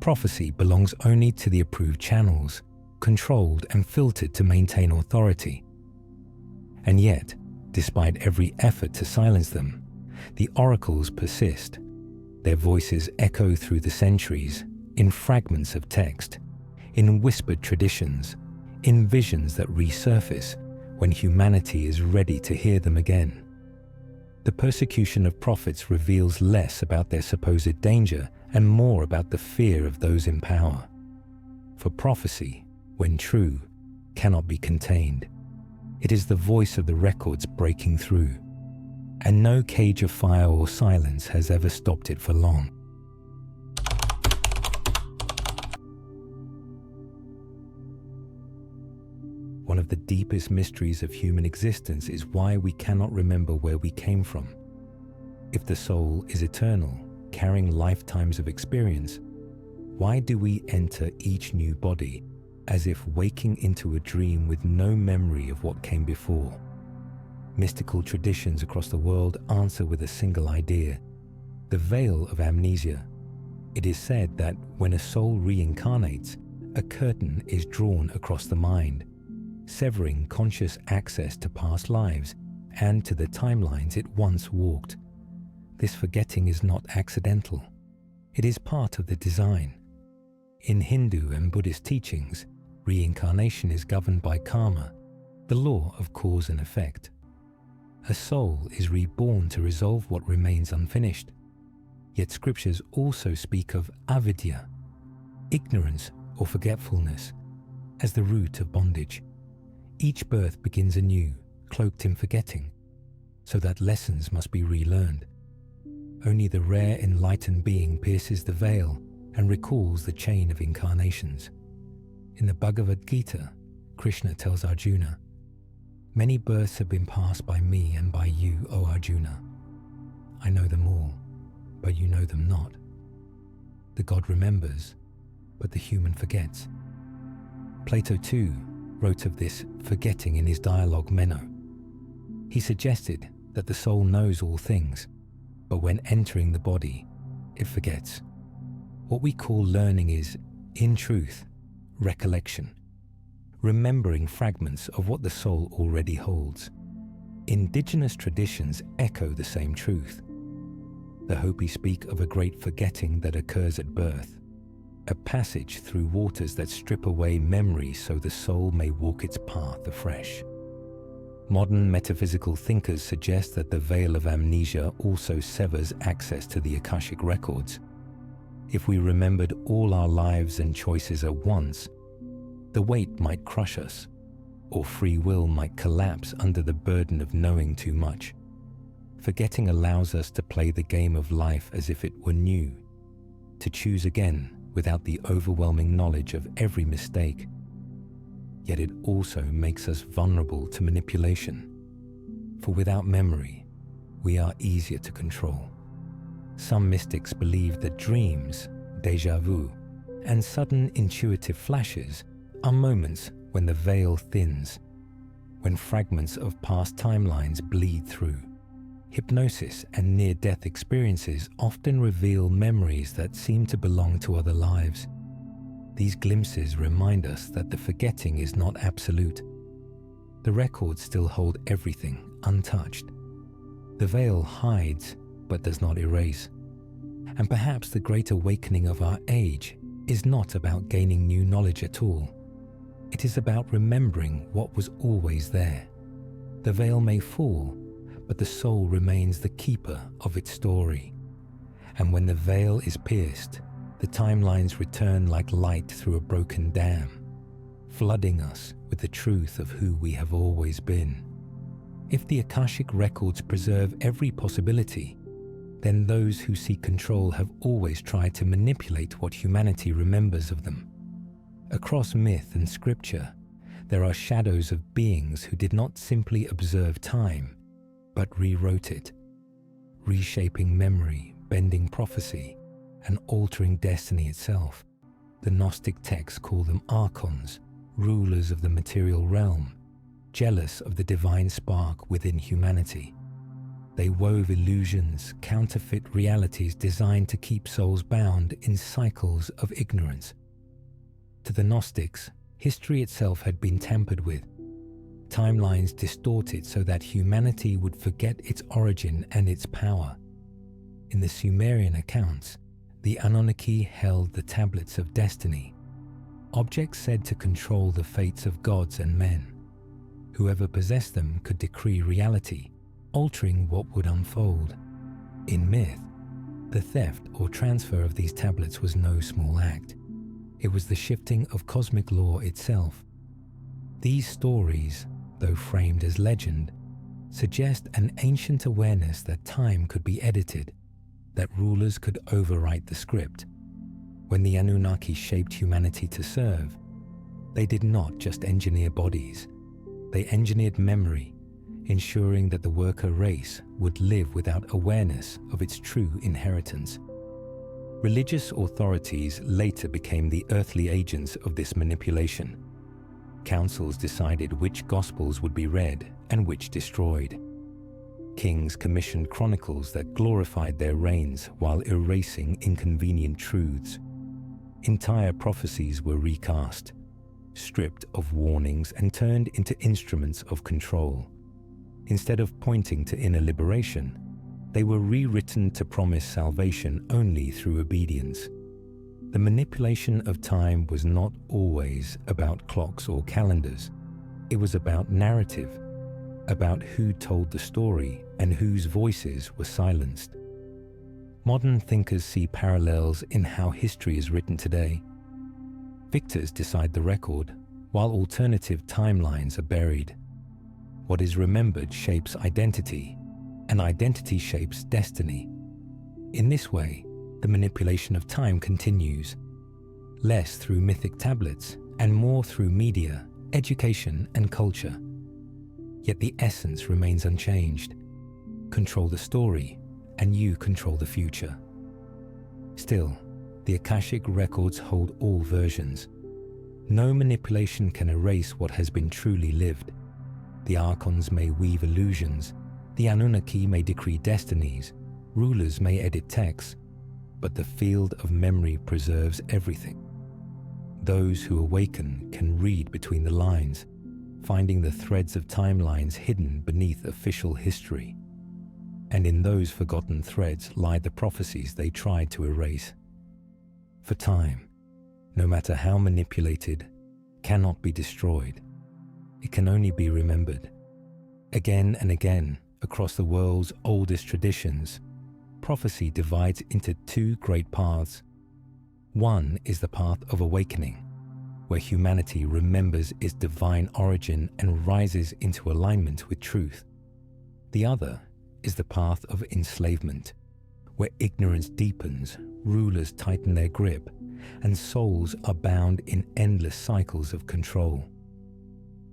Prophecy belongs only to the approved channels, controlled and filtered to maintain authority. And yet, despite every effort to silence them, the oracles persist. Their voices echo through the centuries, in fragments of text, in whispered traditions, in visions that resurface when humanity is ready to hear them again. The persecution of prophets reveals less about their supposed danger and more about the fear of those in power. For prophecy, when true, cannot be contained. It is the voice of the records breaking through, and no cage of fire or silence has ever stopped it for long. One of the deepest mysteries of human existence is why we cannot remember where we came from. If the soul is eternal, carrying lifetimes of experience, why do we enter each new body as if waking into a dream with no memory of what came before? Mystical traditions across the world answer with a single idea: the veil of amnesia. It is said that when a soul reincarnates, a curtain is drawn across the mind, severing conscious access to past lives and to the timelines it once walked. This forgetting is not accidental. It is part of the design. In Hindu and Buddhist teachings, reincarnation is governed by karma, the law of cause and effect. A soul is reborn to resolve what remains unfinished. Yet scriptures also speak of avidya, ignorance or forgetfulness, as the root of bondage. Each birth begins anew, cloaked in forgetting, so that lessons must be relearned. Only the rare enlightened being pierces the veil and recalls the chain of incarnations. In the Bhagavad Gita, Krishna tells Arjuna, "Many births have been passed by me and by you, O Arjuna. I know them all, but you know them not. The god remembers, but the human forgets." Plato too wrote of this forgetting in his dialogue Meno. He suggested that the soul knows all things, but when entering the body, it forgets. What we call learning is, in truth, recollection, remembering fragments of what the soul already holds. Indigenous traditions echo the same truth. The Hopi speak of a great forgetting that occurs at birth, a passage through waters that strip away memory so the soul may walk its path afresh. Modern metaphysical thinkers suggest that the veil of amnesia also severs access to the Akashic Records. If we remembered all our lives and choices at once, the weight might crush us, or free will might collapse under the burden of knowing too much. Forgetting allows us to play the game of life as if it were new, to choose again without the overwhelming knowledge of every mistake. Yet it also makes us vulnerable to manipulation. For without memory, we are easier to control. Some mystics believe that dreams, déjà vu, and sudden intuitive flashes are moments when the veil thins, when fragments of past timelines bleed through. Hypnosis and near-death experiences often reveal memories that seem to belong to other lives. These glimpses remind us that the forgetting is not absolute. The records still hold everything untouched. The veil hides but does not erase. And perhaps the great awakening of our age is not about gaining new knowledge at all. It is about remembering what was always there. The veil may fall, but the soul remains the keeper of its story. And when the veil is pierced, the timelines return like light through a broken dam, flooding us with the truth of who we have always been. If the Akashic Records preserve every possibility, then those who seek control have always tried to manipulate what humanity remembers of them. Across myth and scripture, there are shadows of beings who did not simply observe time, but rewrote it, reshaping memory, bending prophecy, and altering destiny itself. The Gnostic texts call them archons, rulers of the material realm, jealous of the divine spark within humanity. They wove illusions, counterfeit realities designed to keep souls bound in cycles of ignorance. To the Gnostics, history itself had been tampered with, timelines distorted so that humanity would forget its origin and its power. In the Sumerian accounts, the Anunnaki held the tablets of destiny, objects said to control the fates of gods and men. Whoever possessed them could decree reality, altering what would unfold. In myth, the theft or transfer of these tablets was no small act. It was the shifting of cosmic law itself. These stories, though framed as legend, suggest an ancient awareness that time could be edited, that rulers could overwrite the script. When the Anunnaki shaped humanity to serve, they did not just engineer bodies, they engineered memory, ensuring that the worker race would live without awareness of its true inheritance. Religious authorities later became the earthly agents of this manipulation. Councils decided which gospels would be read and which destroyed. Kings commissioned chronicles that glorified their reigns while erasing inconvenient truths. Entire prophecies were recast, stripped of warnings and turned into instruments of control. Instead of pointing to inner liberation, they were rewritten to promise salvation only through obedience. The manipulation of time was not always about clocks or calendars. It was about narrative, about who told the story and whose voices were silenced. Modern thinkers see parallels in how history is written today. Victors decide the record, while alternative timelines are buried. What is remembered shapes identity, and identity shapes destiny. In this way, the manipulation of time continues, less through mythic tablets and more through media, education, and culture. Yet the essence remains unchanged. Control the story, and you control the future. Still, the Akashic Records hold all versions. No manipulation can erase what has been truly lived. The Archons may weave illusions, the Anunnaki may decree destinies, rulers may edit texts, but the field of memory preserves everything. Those who awaken can read between the lines, finding the threads of timelines hidden beneath official history. And in those forgotten threads lie the prophecies they tried to erase. For time, no matter how manipulated, cannot be destroyed. It can only be remembered. Again and again, across the world's oldest traditions, prophecy divides into two great paths. One is the path of awakening, where humanity remembers its divine origin and rises into alignment with truth. The other is the path of enslavement, where ignorance deepens, rulers tighten their grip, and souls are bound in endless cycles of control.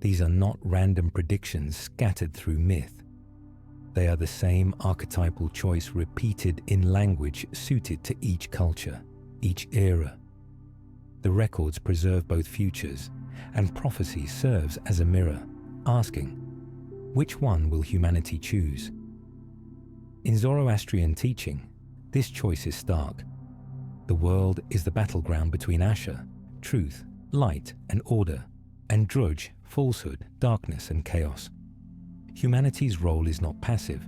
These are not random predictions scattered through myth. They are the same archetypal choice repeated in language suited to each culture, each era. The records preserve both futures, and prophecy serves as a mirror, asking, which one will humanity choose? In Zoroastrian teaching, this choice is stark. The world is the battleground between Asher, truth, light, and order, and Druj, falsehood, darkness, and chaos. Humanity's role is not passive.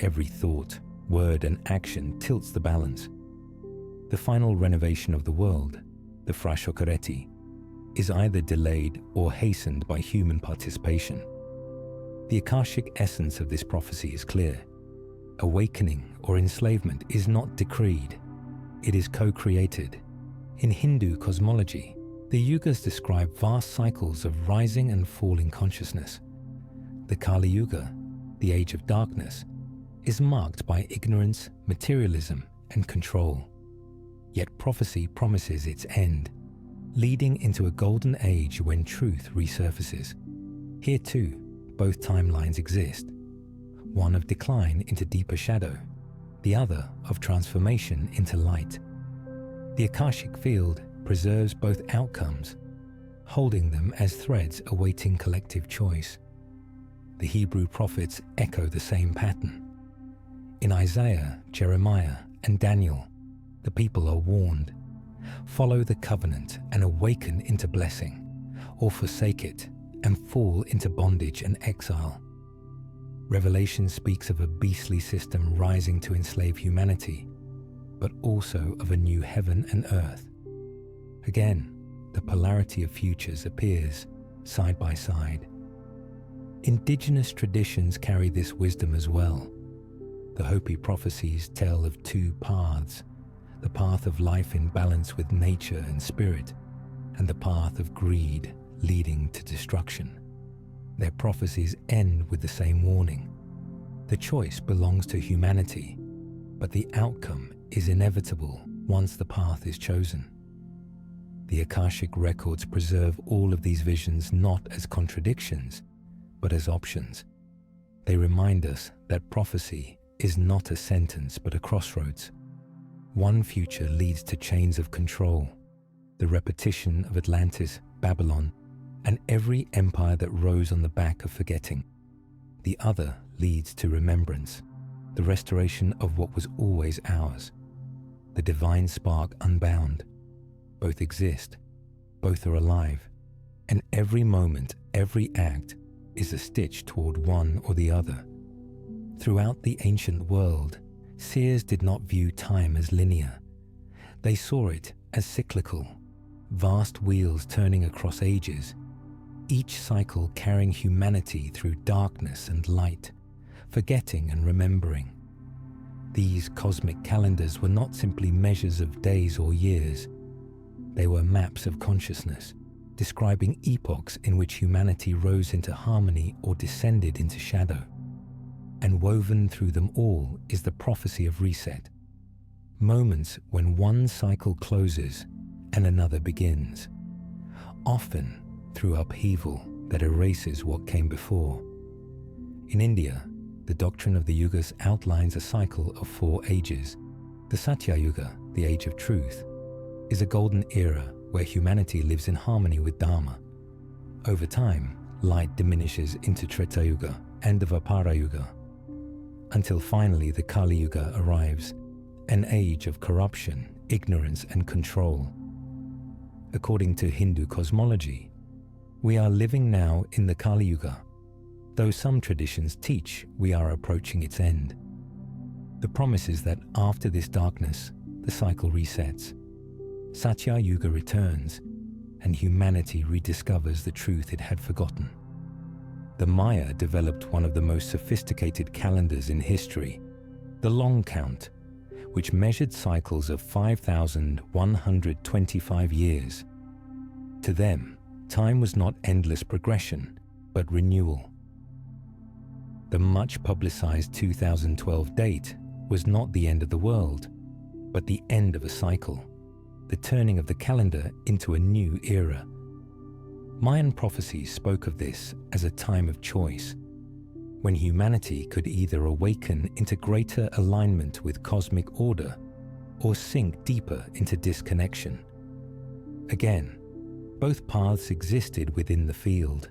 every thought, word, and action tilts the balance. The final renovation of the world, the Frashokereti, is either delayed or hastened by human participation. The Akashic essence of this prophecy is clear. Awakening or enslavement is not decreed, it is co-created. In Hindu cosmology, the yugas describe vast cycles of rising and falling consciousness. The Kali Yuga, the age of darkness, is marked by ignorance, materialism, and control. Yet prophecy promises its end, leading into a golden age when truth resurfaces. Here too, both timelines exist, one of decline into deeper shadow, the other of transformation into light. The Akashic field preserves both outcomes, holding them as threads awaiting collective choice. The Hebrew prophets echo the same pattern. In Isaiah, Jeremiah, and Daniel, the people are warned: follow the covenant and awaken into blessing, or forsake it and fall into bondage and exile. Revelation speaks of a beastly system rising to enslave humanity, but also of a new heaven and earth. Again, the polarity of futures appears side by side. Indigenous traditions carry this wisdom as well. The Hopi prophecies tell of two paths: the path of life in balance with nature and spirit, and the path of greed leading to destruction. Their prophecies end with the same warning. The choice belongs to humanity, but the outcome is inevitable once the path is chosen. The Akashic Records preserve all of these visions not as contradictions, but as options. They remind us that prophecy is not a sentence but a crossroads. One future leads to chains of control, the repetition of Atlantis, Babylon, and every empire that rose on the back of forgetting. The other leads to remembrance, the restoration of what was always ours, the divine spark unbound. Both exist, both are alive, and every moment, every act is a stitch toward one or the other. Throughout the ancient world, seers did not view time as linear. They saw it as cyclical, vast wheels turning across ages, each cycle carrying humanity through darkness and light, forgetting and remembering. These cosmic calendars were not simply measures of days or years. They were maps of consciousness, describing epochs in which humanity rose into harmony or descended into shadow. And woven through them all is the prophecy of reset, moments when one cycle closes and another begins, often through upheaval that erases what came before. In India, the doctrine of the Yugas outlines a cycle of 4 ages. The Satya Yuga, the age of truth, is a golden era where humanity lives in harmony with Dharma. Over time, light diminishes into Treta Yuga and the Vapara Yuga, until finally the Kali Yuga arrives, an age of corruption, ignorance, and control. According to Hindu cosmology, we are living now in the Kali Yuga, though some traditions teach we are approaching its end. The promise is that after this darkness, the cycle resets. Satya Yuga returns, and humanity rediscovers the truth it had forgotten. The Maya developed one of the most sophisticated calendars in history, the long count, which measured cycles of 5,125 years. To them, time was not endless progression, but renewal. The much publicized 2012 date was not the end of the world, but the end of a cycle, the turning of the calendar into a new era. Mayan prophecies spoke of this as a time of choice, when humanity could either awaken into greater alignment with cosmic order or sink deeper into disconnection. Again, both paths existed within the field,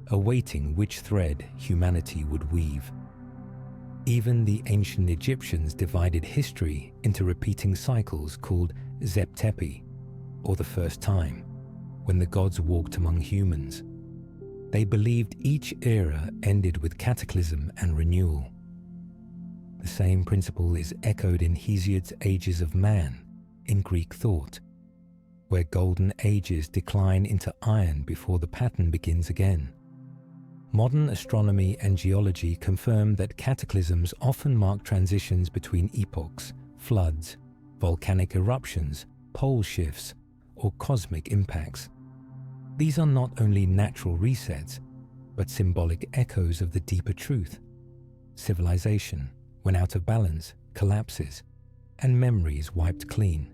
awaiting which thread humanity would weave. Even the ancient Egyptians divided history into repeating cycles called Zeptepi, or the first time, when the gods walked among humans. They believed each era ended with cataclysm and renewal. The same principle is echoed in Hesiod's Ages of Man in Greek thought, where golden ages decline into iron before the pattern begins again. Modern astronomy and geology confirm that cataclysms often mark transitions between epochs, floods, volcanic eruptions, pole shifts, or cosmic impacts. These are not only natural resets, but symbolic echoes of the deeper truth. Civilization, when out of balance, collapses, and memory is wiped clean.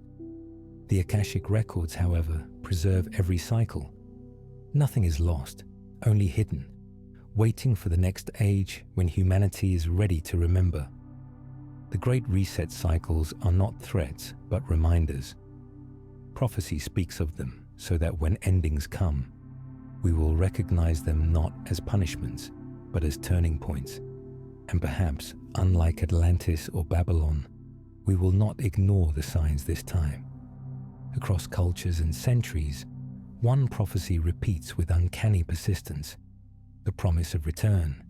The Akashic Records, however, preserve every cycle. Nothing is lost, only hidden, waiting for the next age when humanity is ready to remember. The Great Reset cycles are not threats, but reminders. Prophecy speaks of them so that when endings come, we will recognize them not as punishments, but as turning points. And perhaps, unlike Atlantis or Babylon, we will not ignore the signs this time. Across cultures and centuries, one prophecy repeats with uncanny persistence: the promise of return.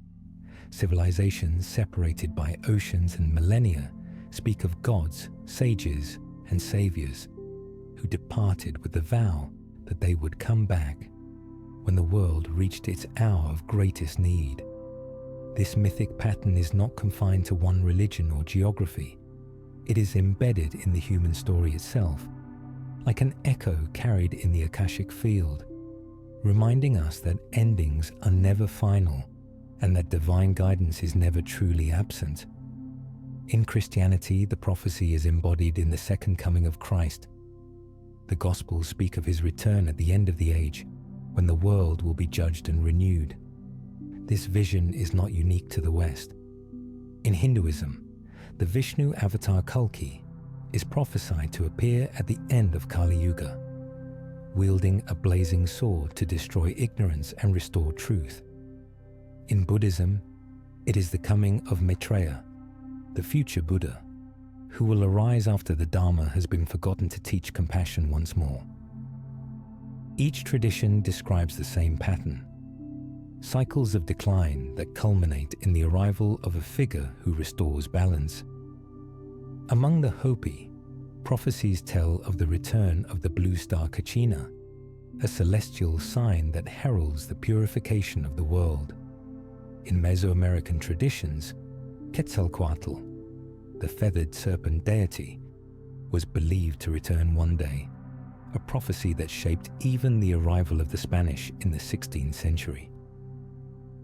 Civilizations separated by oceans and millennia speak of gods, sages, and saviors who departed with the vow that they would come back when the world reached its hour of greatest need. This mythic pattern is not confined to one religion or geography. It is embedded in the human story itself, like an echo carried in the Akashic field, reminding us that endings are never final and that divine guidance is never truly absent. In Christianity, the prophecy is embodied in the second coming of Christ. The Gospels speak of his return at the end of the age, when the world will be judged and renewed. This vision is not unique to the West. In Hinduism, the Vishnu avatar Kalki is prophesied to appear at the end of Kali Yuga, wielding a blazing sword to destroy ignorance and restore truth. In Buddhism, it is the coming of Maitreya, the future Buddha, who will arise after the Dharma has been forgotten to teach compassion once more. Each tradition describes the same pattern: cycles of decline that culminate in the arrival of a figure who restores balance. Among the Hopi, prophecies tell of the return of the blue star Kachina, a celestial sign that heralds the purification of the world. In Mesoamerican traditions, Quetzalcoatl, the feathered serpent deity, was believed to return one day, a prophecy that shaped even the arrival of the Spanish in the 16th century.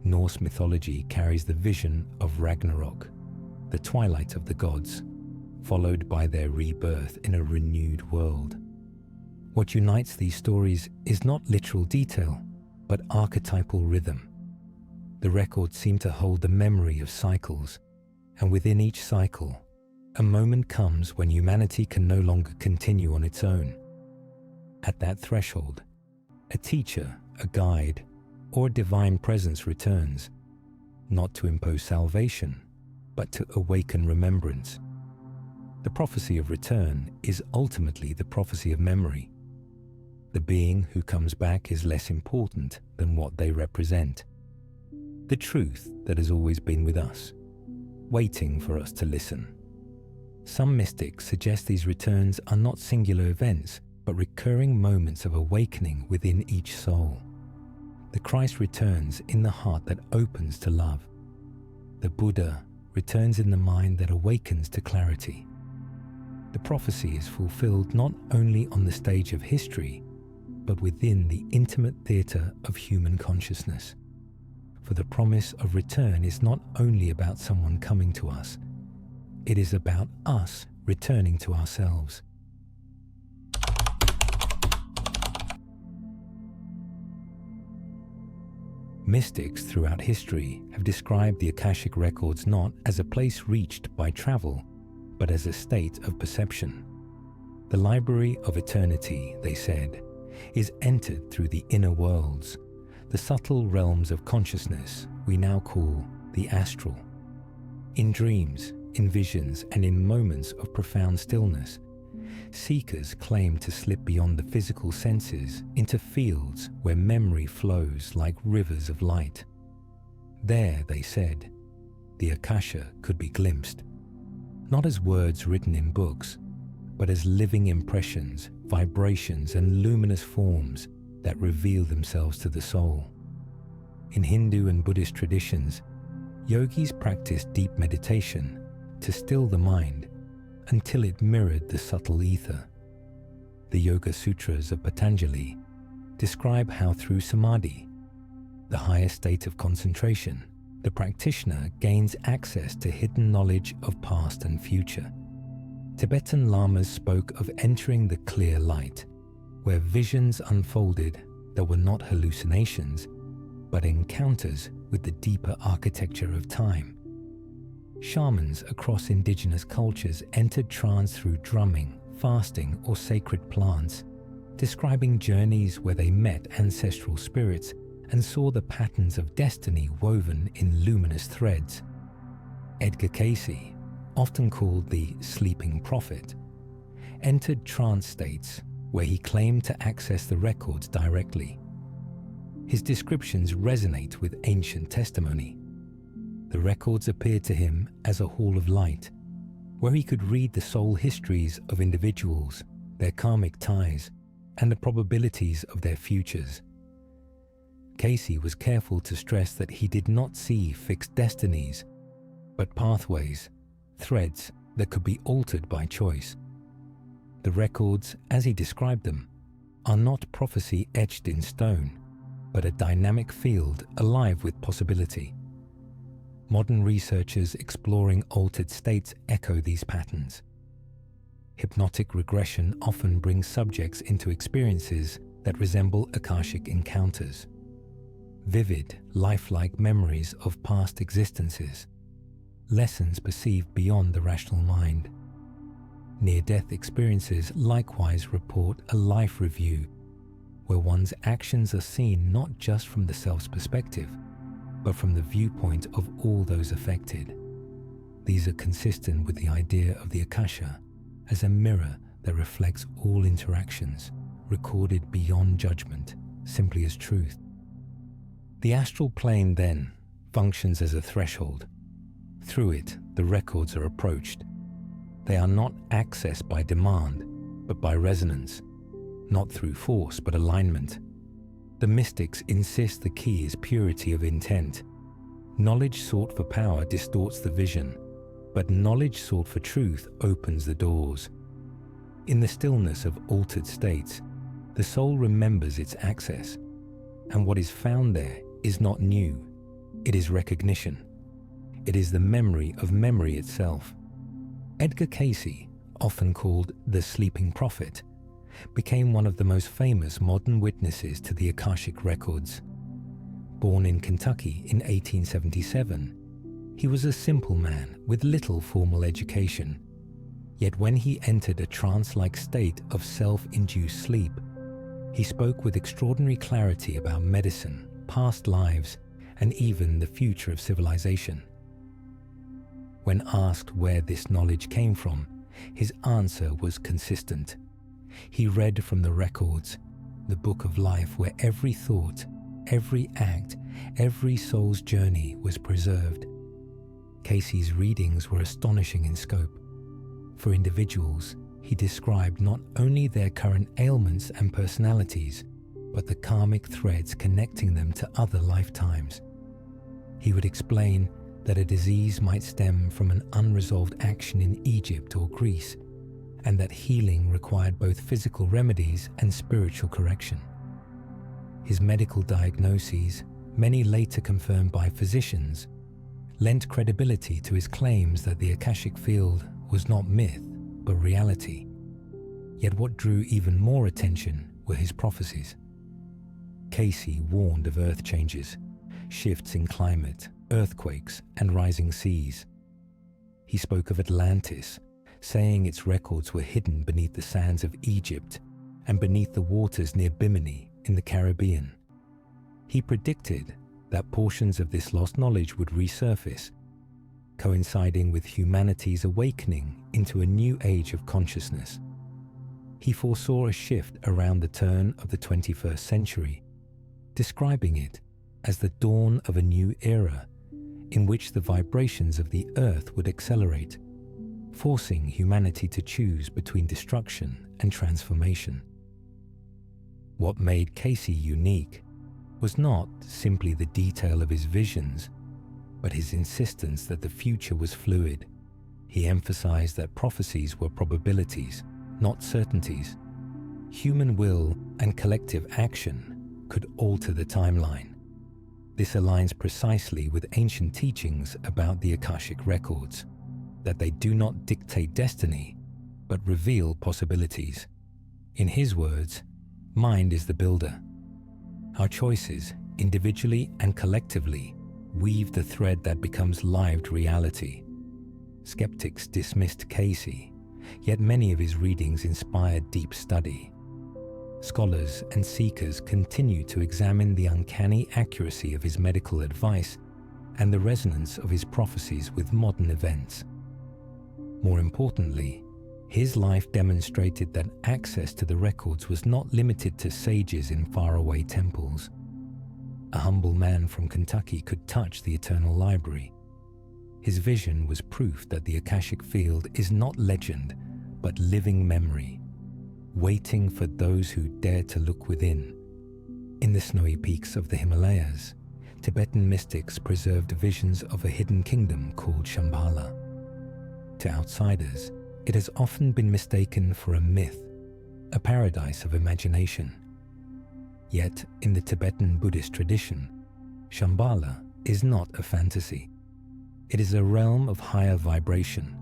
Norse mythology carries the vision of Ragnarok, the twilight of the gods, followed by their rebirth in a renewed world. What unites these stories is not literal detail, but archetypal rhythm. The records seem to hold the memory of cycles, and within each cycle, a moment comes when humanity can no longer continue on its own. At that threshold, a teacher, a guide, or a divine presence returns, not to impose salvation, but to awaken remembrance. The prophecy of return is ultimately the prophecy of memory. The being who comes back is less important than what they represent. The truth that has always been with us, waiting for us to listen. Some mystics suggest these returns are not singular events, but recurring moments of awakening within each soul. The Christ returns in the heart that opens to love. The Buddha returns in the mind that awakens to clarity. The prophecy is fulfilled not only on the stage of history, but within the intimate theatre of human consciousness. For the promise of return is not only about someone coming to us, it is about us returning to ourselves. Mystics throughout history have described the Akashic Records not as a place reached by travel, but as a state of perception. The library of eternity, they said, is entered through the inner worlds, the subtle realms of consciousness we now call the astral. In dreams, in visions, and in moments of profound stillness, seekers claim to slip beyond the physical senses into fields where memory flows like rivers of light. There, they said, the Akasha could be glimpsed, not as words written in books, but as living impressions, vibrations, and luminous forms that reveal themselves to the soul. In Hindu and Buddhist traditions, yogis practiced deep meditation to still the mind until it mirrored the subtle ether. The Yoga Sutras of Patanjali describe how through samadhi, the highest state of concentration, the practitioner gains access to hidden knowledge of past and future. Tibetan lamas spoke of entering the clear light, where visions unfolded that were not hallucinations, but encounters with the deeper architecture of time. Shamans across indigenous cultures entered trance through drumming, fasting, or sacred plants, describing journeys where they met ancestral spirits and saw the patterns of destiny woven in luminous threads. Edgar Cayce, often called the sleeping prophet, entered trance states where he claimed to access the records directly. His descriptions resonate with ancient testimony. The records appeared to him as a hall of light, where he could read the soul histories of individuals, their karmic ties, and the probabilities of their futures. Cayce was careful to stress that he did not see fixed destinies, but pathways, threads that could be altered by choice. The records, as he described them, are not prophecy etched in stone, but a dynamic field alive with possibility. Modern researchers exploring altered states echo these patterns. Hypnotic regression often brings subjects into experiences that resemble Akashic encounters. Vivid, lifelike memories of past existences, lessons perceived beyond the rational mind. Near-death experiences likewise report a life review, where one's actions are seen not just from the self's perspective, but from the viewpoint of all those affected. These are consistent with the idea of the Akasha as a mirror that reflects all interactions, recorded beyond judgment, simply as truth. The astral plane, then, functions as a threshold. Through it, the records are approached. They are not accessed by demand, but by resonance, not through force, but alignment. The mystics insist the key is purity of intent. Knowledge sought for power distorts the vision, but knowledge sought for truth opens the doors. In the stillness of altered states, the soul remembers its access, and what is found there is not new, it is recognition. It is the memory of memory itself. Edgar Cayce, often called the sleeping prophet, became one of the most famous modern witnesses to the Akashic Records. Born in Kentucky in 1877, he was a simple man with little formal education. Yet when he entered a trance-like state of self-induced sleep, he spoke with extraordinary clarity about medicine, past lives, and even the future of civilization. When asked where this knowledge came from, his answer was consistent. He read from the records, the book of life where every thought, every act, every soul's journey was preserved. Cayce's readings were astonishing in scope. For individuals, he described not only their current ailments and personalities, but the karmic threads connecting them to other lifetimes. He would explain that a disease might stem from an unresolved action in Egypt or Greece, and that healing required both physical remedies and spiritual correction. His medical diagnoses, many later confirmed by physicians, lent credibility to his claims that the Akashic field was not myth, but reality. Yet what drew even more attention were his prophecies. Cayce warned of earth changes, shifts in climate, earthquakes, and rising seas. He spoke of Atlantis, saying its records were hidden beneath the sands of Egypt and beneath the waters near Bimini in the Caribbean. He predicted that portions of this lost knowledge would resurface, coinciding with humanity's awakening into a new age of consciousness. He foresaw a shift around the turn of the 21st century, describing it as the dawn of a new era in which the vibrations of the earth would accelerate. forcing humanity to choose between destruction and transformation. What made Casey unique was not simply the detail of his visions, but his insistence that the future was fluid. He emphasized that prophecies were probabilities, not certainties. Human will and collective action could alter the timeline. This aligns precisely with ancient teachings about the Akashic Records, that they do not dictate destiny, but reveal possibilities. In his words, mind is the builder. Our choices, individually and collectively, weave the thread that becomes lived reality. Skeptics dismissed Casey, yet many of his readings inspired deep study. Scholars and seekers continue to examine the uncanny accuracy of his medical advice and the resonance of his prophecies with modern events. More importantly, his life demonstrated that access to the records was not limited to sages in faraway temples. A humble man from Kentucky could touch the eternal library. His vision was proof that the Akashic field is not legend, but living memory, waiting for those who dare to look within. In the snowy peaks of the Himalayas, Tibetan mystics preserved visions of a hidden kingdom called Shambhala. To outsiders, it has often been mistaken for a myth, a paradise of imagination. Yet, in the Tibetan Buddhist tradition, Shambhala is not a fantasy. It is a realm of higher vibration,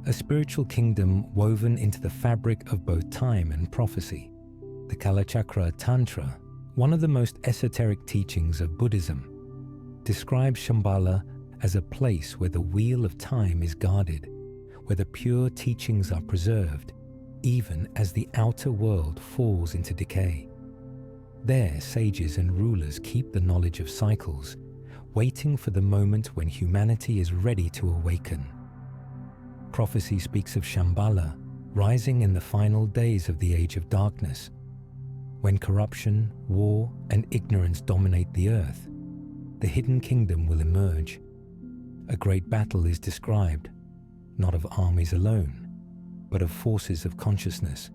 a spiritual kingdom woven into the fabric of both time and prophecy. The Kalachakra Tantra, one of the most esoteric teachings of Buddhism, describes Shambhala as a place where the wheel of time is guarded, where the pure teachings are preserved, even as the outer world falls into decay. There, sages and rulers keep the knowledge of cycles, waiting for the moment when humanity is ready to awaken. Prophecy speaks of Shambhala rising in the final days of the Age of Darkness, when corruption, war, and ignorance dominate the earth. The hidden kingdom will emerge. A great battle is described, not of armies alone, but of forces of consciousness,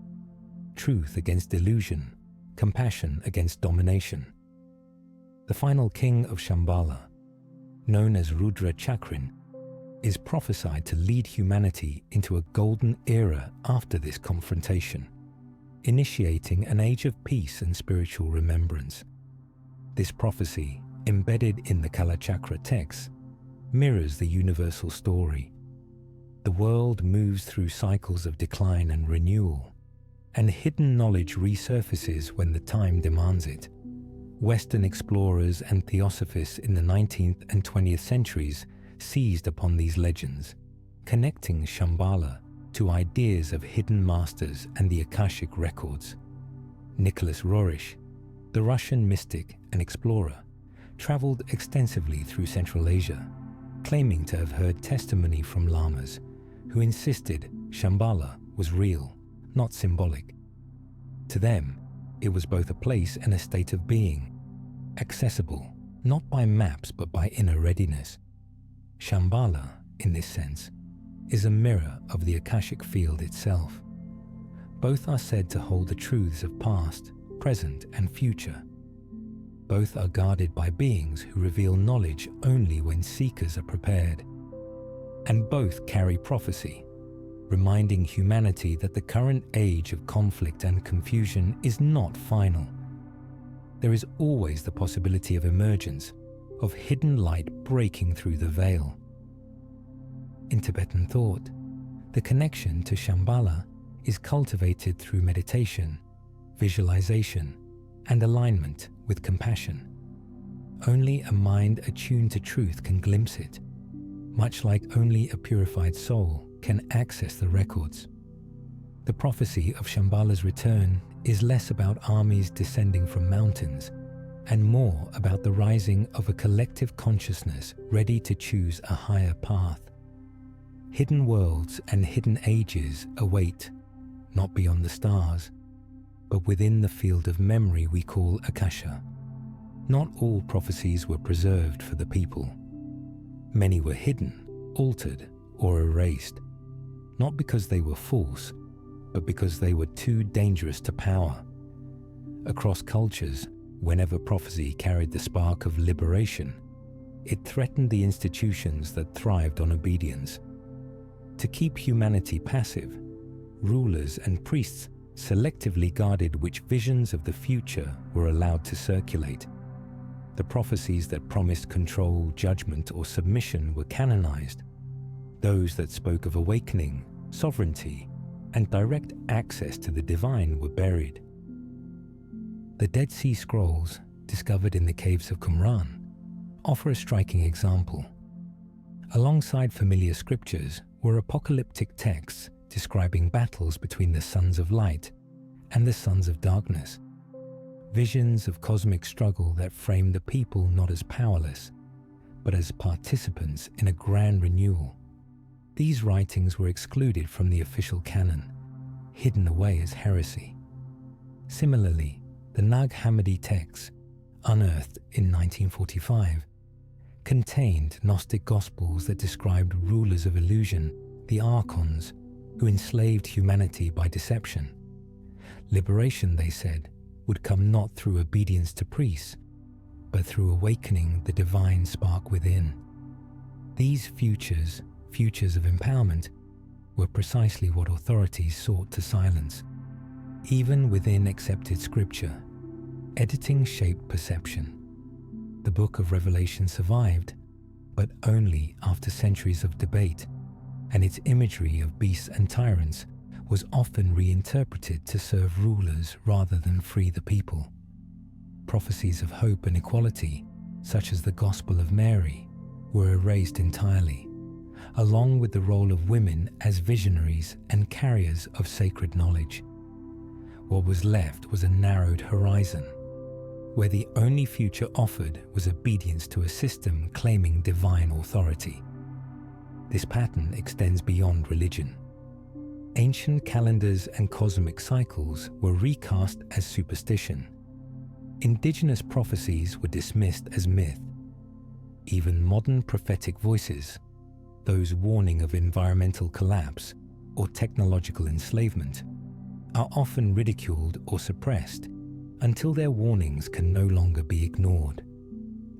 truth against delusion, compassion against domination. The final king of Shambhala, known as Rudra Chakrin, is prophesied to lead humanity into a golden era after this confrontation, initiating an age of peace and spiritual remembrance. This prophecy, embedded in the Kalachakra texts, mirrors the universal story. The world moves through cycles of decline and renewal, and hidden knowledge resurfaces when the time demands it. Western explorers and theosophists in the 19th and 20th centuries seized upon these legends, connecting Shambhala to ideas of hidden masters and the Akashic Records. Nicholas Roerich, the Russian mystic and explorer, traveled extensively through Central Asia, claiming to have heard testimony from lamas who insisted Shambhala was real, not symbolic. To them, it was both a place and a state of being, accessible not by maps but by inner readiness. Shambhala, in this sense, is a mirror of the Akashic field itself. Both are said to hold the truths of past, present, and future. Both are guarded by beings who reveal knowledge only when seekers are prepared. And both carry prophecy, reminding humanity that the current age of conflict and confusion is not final. There is always the possibility of emergence, of hidden light breaking through the veil. In Tibetan thought, the connection to Shambhala is cultivated through meditation, visualization, and alignment with compassion. Only a mind attuned to truth can glimpse it, much like only a purified soul can access the records. The prophecy of Shambhala's return is less about armies descending from mountains and more about the rising of a collective consciousness ready to choose a higher path. Hidden worlds and hidden ages await, not beyond the stars, but within the field of memory we call Akasha. Not all prophecies were preserved for the people. Many were hidden, altered, or erased. not because they were false, but because they were too dangerous to power. Across cultures, whenever prophecy carried the spark of liberation, it threatened the institutions that thrived on obedience. To keep humanity passive, rulers and priests selectively guarded which visions of the future were allowed to circulate. The prophecies that promised control, judgment, or submission were canonized. Those that spoke of awakening, sovereignty, and direct access to the divine were buried. The Dead Sea Scrolls, discovered in the caves of Qumran, offer a striking example. Alongside familiar scriptures were apocalyptic texts describing battles between the sons of light and the sons of darkness, visions of cosmic struggle that framed the people not as powerless, but as participants in a grand renewal. These writings were excluded from the official canon, hidden away as heresy. Similarly, the Nag Hammadi texts, unearthed in 1945, contained Gnostic gospels that described rulers of illusion, the archons, who enslaved humanity by deception. Liberation, they said, would come not through obedience to priests, but through awakening the divine spark within. These futures of empowerment, were precisely what authorities sought to silence. Even within accepted scripture, editing shaped perception. The Book of Revelation survived, but only after centuries of debate, and its imagery of beasts and tyrants was often reinterpreted to serve rulers rather than free the people. Prophecies of hope and equality, such as the Gospel of Mary, were erased entirely, along with the role of women as visionaries and carriers of sacred knowledge. What was left was a narrowed horizon, where the only future offered was obedience to a system claiming divine authority. This pattern extends beyond religion. Ancient calendars and cosmic cycles were recast as superstition. Indigenous prophecies were dismissed as myth. Even modern prophetic voices, those warning of environmental collapse or technological enslavement, are often ridiculed or suppressed until their warnings can no longer be ignored.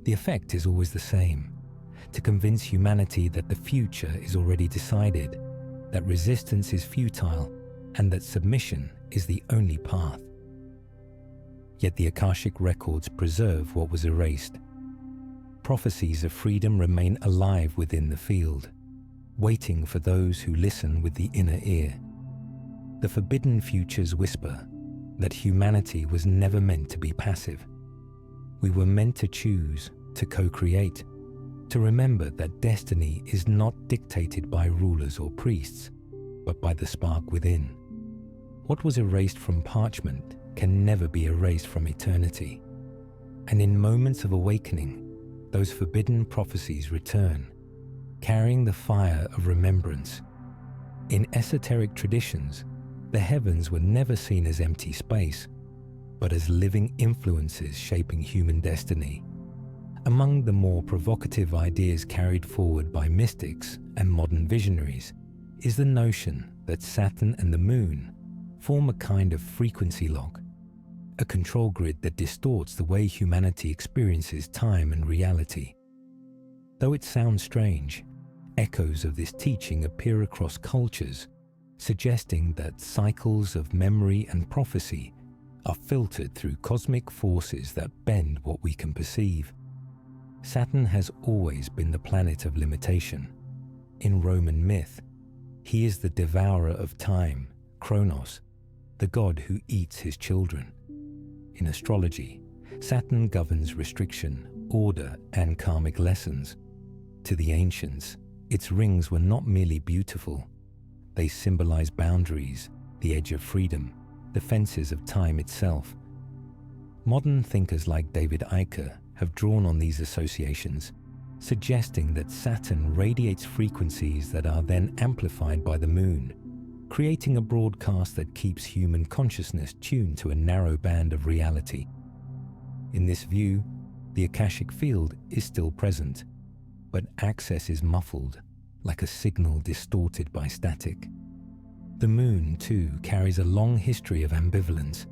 The effect is always the same: to convince humanity that the future is already decided, that resistance is futile, and that submission is the only path. Yet the Akashic Records preserve what was erased. Prophecies of freedom remain alive within the field, waiting for those who listen with the inner ear. The forbidden futures whisper that humanity was never meant to be passive. We were meant to choose, to co-create, to remember that destiny is not dictated by rulers or priests, but by the spark within. What was erased from parchment can never be erased from eternity. And in moments of awakening, those forbidden prophecies return, carrying the fire of remembrance. In esoteric traditions, the heavens were never seen as empty space, but as living influences shaping human destiny. Among the more provocative ideas carried forward by mystics and modern visionaries is the notion that Saturn and the Moon form a kind of frequency lock, a control grid that distorts the way humanity experiences time and reality. Though it sounds strange, echoes of this teaching appear across cultures, suggesting that cycles of memory and prophecy are filtered through cosmic forces that bend what we can perceive. Saturn has always been the planet of limitation. In Roman myth, he is the devourer of time, Kronos, the god who eats his children. In astrology, Saturn governs restriction, order, and karmic lessons. To the ancients, its rings were not merely beautiful. They symbolize boundaries, the edge of freedom, the fences of time itself. Modern thinkers like David Icke have drawn on these associations, suggesting that Saturn radiates frequencies that are then amplified by the Moon, creating a broadcast that keeps human consciousness tuned to a narrow band of reality. In this view, the Akashic field is still present, but access is muffled, like a signal distorted by static. The moon, too, carries a long history of ambivalence.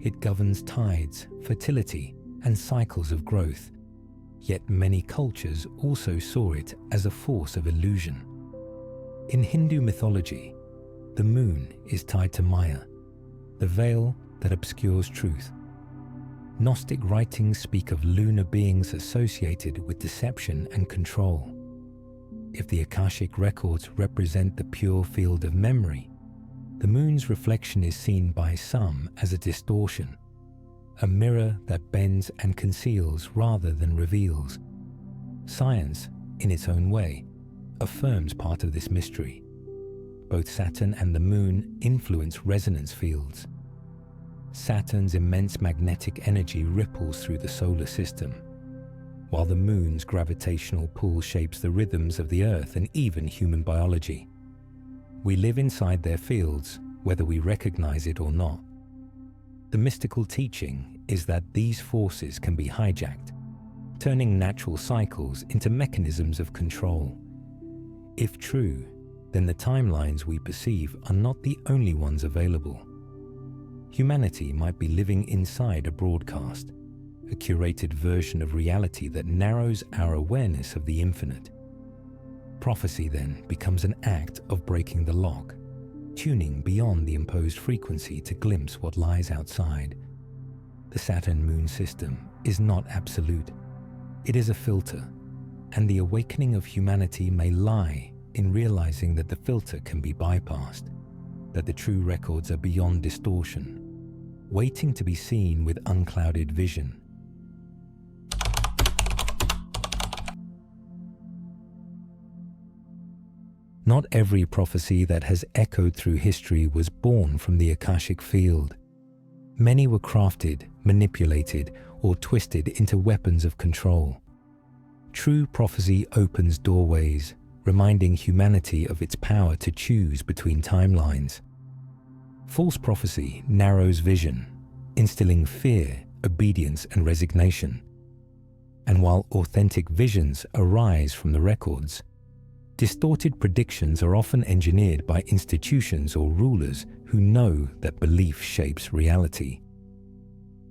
It governs tides, fertility, and cycles of growth. Yet many cultures also saw it as a force of illusion. In Hindu mythology, the moon is tied to Maya, the veil that obscures truth. Gnostic writings speak of lunar beings associated with deception and control. If the Akashic Records represent the pure field of memory, the moon's reflection is seen by some as a distortion, a mirror that bends and conceals rather than reveals. Science, in its own way, affirms part of this mystery. Both Saturn and the moon influence resonance fields. Saturn's immense magnetic energy ripples through the solar system, while the moon's gravitational pull shapes the rhythms of the Earth and even human biology. We live inside their fields, whether we recognize it or not. The mystical teaching is that these forces can be hijacked, turning natural cycles into mechanisms of control. If true, then the timelines we perceive are not the only ones available. Humanity might be living inside a broadcast, a curated version of reality that narrows our awareness of the infinite. Prophecy then becomes an act of breaking the lock, tuning beyond the imposed frequency to glimpse what lies outside. The Saturn-Moon system is not absolute. It is a filter, and the awakening of humanity may lie in realizing that the filter can be bypassed, that the true records are beyond distortion, waiting to be seen with unclouded vision. Not every prophecy that has echoed through history was born from the Akashic field. Many were crafted, manipulated, or twisted into weapons of control. True prophecy opens doorways, reminding humanity of its power to choose between timelines. False prophecy narrows vision, instilling fear, obedience, and resignation. And while authentic visions arise from the records, distorted predictions are often engineered by institutions or rulers who know that belief shapes reality.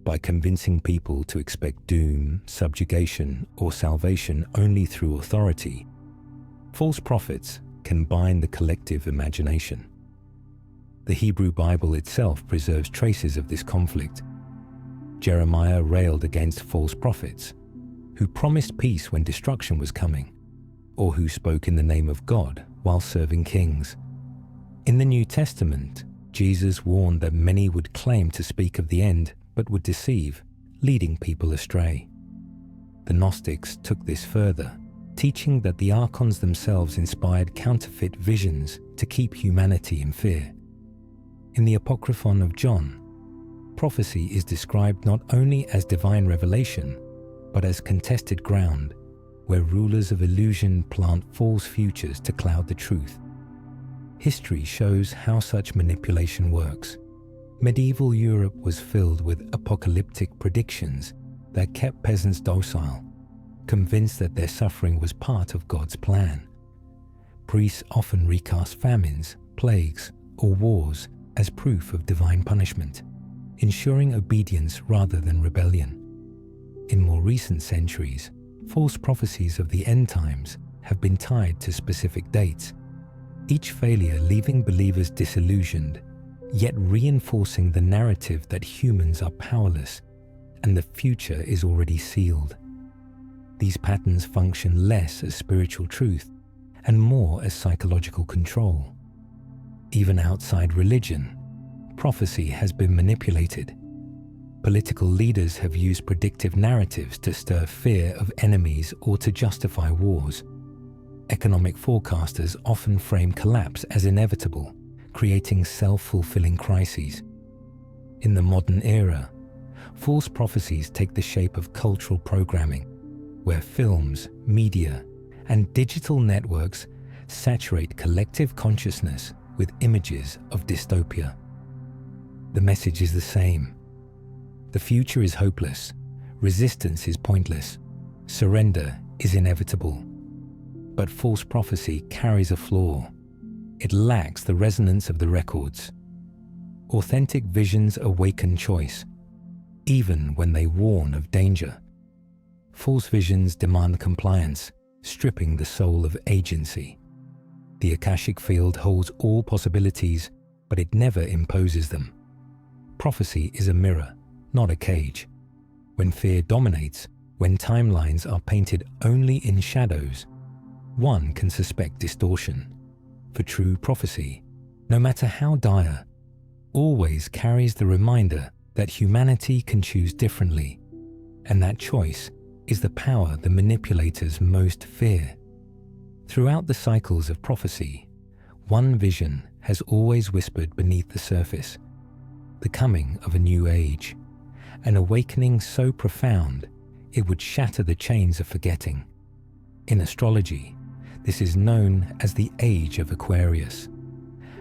By convincing people to expect doom, subjugation, or salvation only through authority, false prophets can bind the collective imagination. The Hebrew Bible itself preserves traces of this conflict. Jeremiah railed against false prophets, who promised peace when destruction was coming, or who spoke in the name of God while serving kings. In the New Testament, Jesus warned that many would claim to speak of the end but would deceive, leading people astray. The Gnostics took this further, teaching that the archons themselves inspired counterfeit visions to keep humanity in fear. In the Apocryphon of John, prophecy is described not only as divine revelation, but as contested ground, where rulers of illusion plant false futures to cloud the truth. History shows how such manipulation works. Medieval Europe was filled with apocalyptic predictions that kept peasants docile, convinced that their suffering was part of God's plan. Priests often recast famines, plagues, or wars as proof of divine punishment, ensuring obedience rather than rebellion. In more recent centuries, false prophecies of the end times have been tied to specific dates, each failure leaving believers disillusioned, yet reinforcing the narrative that humans are powerless and the future is already sealed. These patterns function less as spiritual truth and more as psychological control. Even outside religion, prophecy has been manipulated. Political leaders have used predictive narratives to stir fear of enemies or to justify wars. Economic forecasters often frame collapse as inevitable, creating self-fulfilling crises. In the modern era, false prophecies take the shape of cultural programming, where films, media, and digital networks saturate collective consciousness with images of dystopia. The message is the same. The future is hopeless, resistance is pointless, surrender is inevitable. But false prophecy carries a flaw. it lacks the resonance of the records. Authentic visions awaken choice, even when they warn of danger. False visions demand compliance, stripping the soul of agency. The Akashic field holds all possibilities, but it never imposes them. Prophecy is a mirror, not a cage. When fear dominates, when timelines are painted only in shadows, one can suspect distortion. For true prophecy, no matter how dire, always carries the reminder that humanity can choose differently, and that choice is the power the manipulators most fear. Throughout the cycles of prophecy, one vision has always whispered beneath the surface: the coming of a new age, an awakening so profound it would shatter the chains of forgetting. In astrology, this is known as the Age of Aquarius,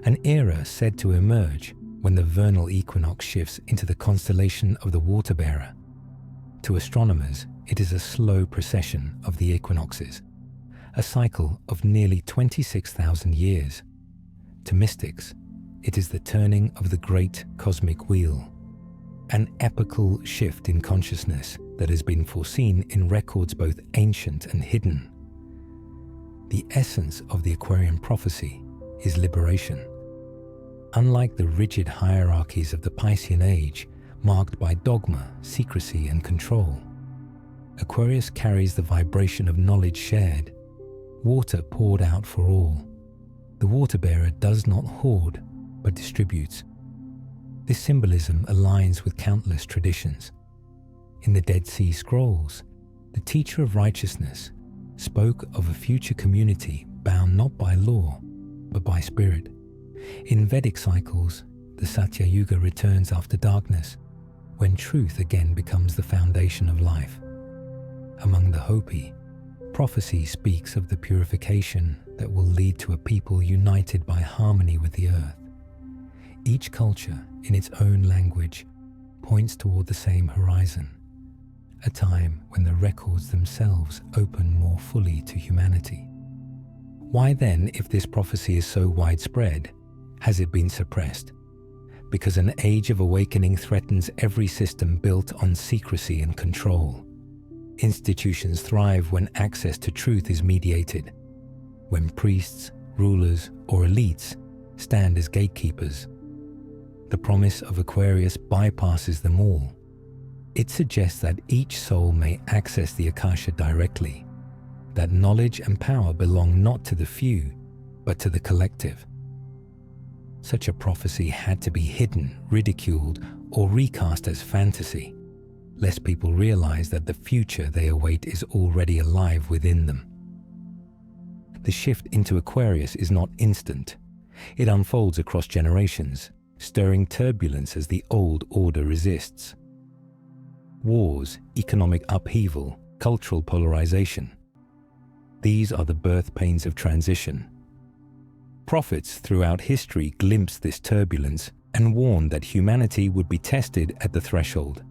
an era said to emerge when the vernal equinox shifts into the constellation of the Water Bearer. To astronomers, it is a slow procession of the equinoxes, a cycle of nearly 26,000 years. To mystics, it is the turning of the great cosmic wheel, an epical shift in consciousness that has been foreseen in records both ancient and hidden. The essence of the Aquarian prophecy is liberation. Unlike the rigid hierarchies of the Piscean age, marked by dogma, secrecy, and control, Aquarius carries the vibration of knowledge shared, water poured out for all. The water bearer does not hoard, but distributes. This symbolism aligns with countless traditions. In the Dead Sea Scrolls, the teacher of righteousness spoke of a future community bound not by law, but by spirit. In Vedic cycles, the Satya Yuga returns after darkness, when truth again becomes the foundation of life. Among the Hopi, prophecy speaks of the purification that will lead to a people united by harmony with the earth. Each culture, in its own language, points toward the same horizon, a time when the records themselves open more fully to humanity. Why then, if this prophecy is so widespread, has it been suppressed? Because an age of awakening threatens every system built on secrecy and control. Institutions thrive when access to truth is mediated, when priests, rulers, or elites stand as gatekeepers. The promise of Aquarius bypasses them all. It suggests that each soul may access the Akasha directly, that knowledge and power belong not to the few, but to the collective. Such a prophecy had to be hidden, ridiculed, or recast as fantasy, lest people realize that the future they await is already alive within them. The shift into Aquarius is not instant. It unfolds across generations, stirring turbulence as the old order resists. Wars, economic upheaval, cultural polarization. These are the birth pains of transition. Prophets throughout history glimpsed this turbulence and warned that humanity would be tested at the threshold.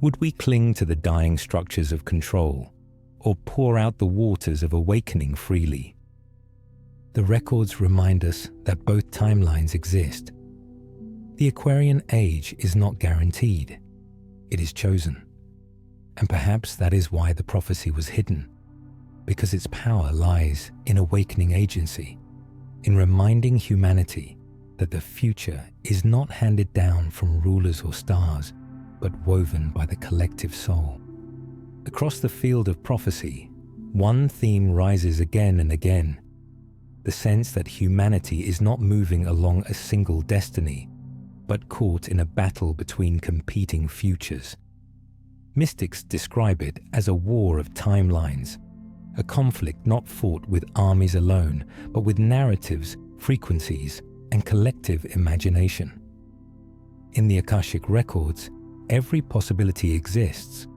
Would we cling to the dying structures of control, or pour out the waters of awakening freely? The records remind us that both timelines exist. The Aquarian age is not guaranteed. It is chosen. And perhaps that is why the prophecy was hidden, because its power lies in awakening agency, in reminding humanity that the future is not handed down from rulers or stars, but woven by the collective soul. Across the field of prophecy, one theme rises again and again: the sense that humanity is not moving along a single destiny, but caught in a battle between competing futures. Mystics describe it as a war of timelines, a conflict not fought with armies alone, but with narratives, frequencies, and collective imagination. In the Akashic Records, every possibility exists,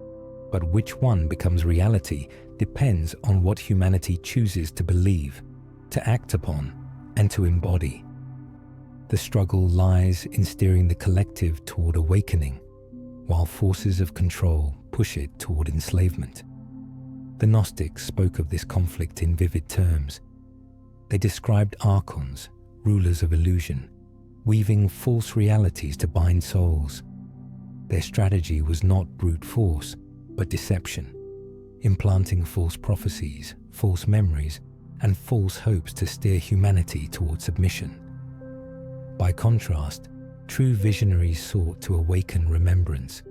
but which one becomes reality depends on what humanity chooses to believe, to act upon, and to embody. The struggle lies in steering the collective toward awakening, while forces of control push it toward enslavement. The Gnostics spoke of this conflict in vivid terms. They described archons, rulers of illusion, weaving false realities to bind souls. Their strategy was not brute force, but deception, implanting false prophecies, false memories, and false hopes to steer humanity toward submission. By contrast, true visionaries sought to awaken remembrance,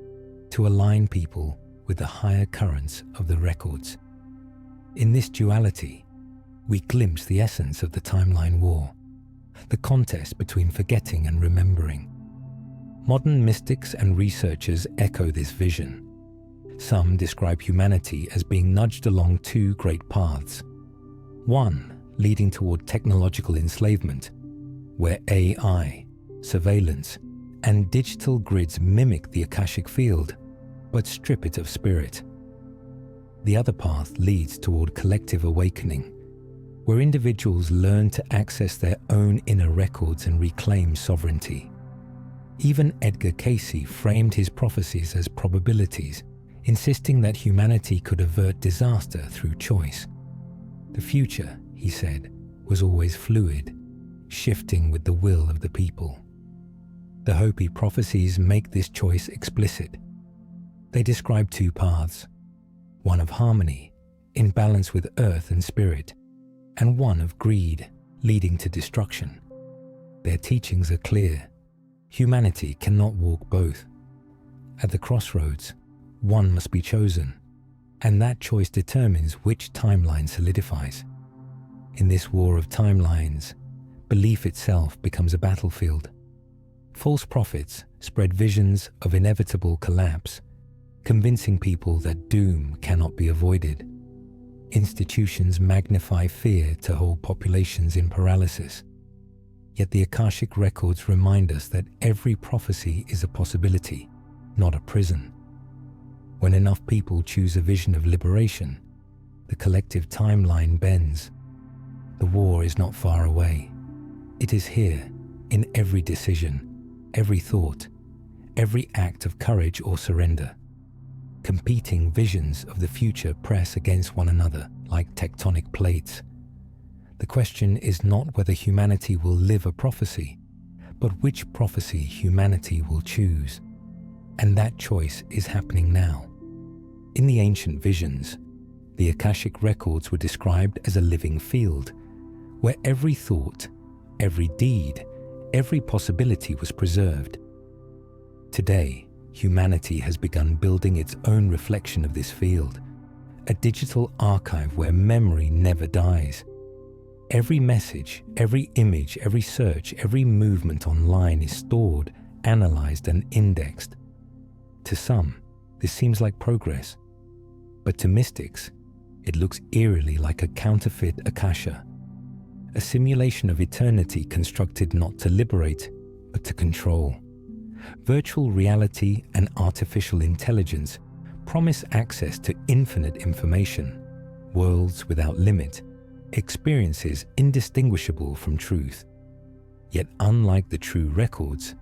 to align people with the higher currents of the records. In this duality, we glimpse the essence of the timeline war, the contest between forgetting and remembering. Modern mystics and researchers echo this vision. Some describe humanity as being nudged along two great paths. One leading toward technological enslavement, where AI, surveillance, and digital grids mimic the Akashic field, but strip it of spirit. The other path leads toward collective awakening, where individuals learn to access their own inner records and reclaim sovereignty. Even Edgar Cayce framed his prophecies as probabilities, insisting that humanity could avert disaster through choice. The future, he said, was always fluid, shifting with the will of the people. The Hopi prophecies make this choice explicit. They describe two paths, one of harmony, in balance with earth and spirit, and one of greed, leading to destruction. Their teachings are clear. Humanity cannot walk both. At the crossroads, one must be chosen, and that choice determines which timeline solidifies. In this war of timelines, belief itself becomes a battlefield. False prophets spread visions of inevitable collapse, convincing people that doom cannot be avoided. Institutions magnify fear to hold populations in paralysis. Yet the Akashic Records remind us that every prophecy is a possibility, not a prison. When enough people choose a vision of liberation, the collective timeline bends. The war is not far away. It is here, in every decision, every thought, every act of courage or surrender. Competing visions of the future press against one another like tectonic plates. The question is not whether humanity will live a prophecy, but which prophecy humanity will choose. And that choice is happening now. In the ancient visions, the Akashic Records were described as a living field, where every thought, every deed, every possibility was preserved. Today, humanity has begun building its own reflection of this field, a digital archive where memory never dies. Every message, every image, every search, every movement online is stored, analyzed, and indexed. To some, this seems like progress, but to mystics, it looks eerily like a counterfeit Akasha, a simulation of eternity constructed not to liberate, but to control. Virtual reality and artificial intelligence promise access to infinite information, worlds without limit, experiences indistinguishable from truth. Yet unlike the true records,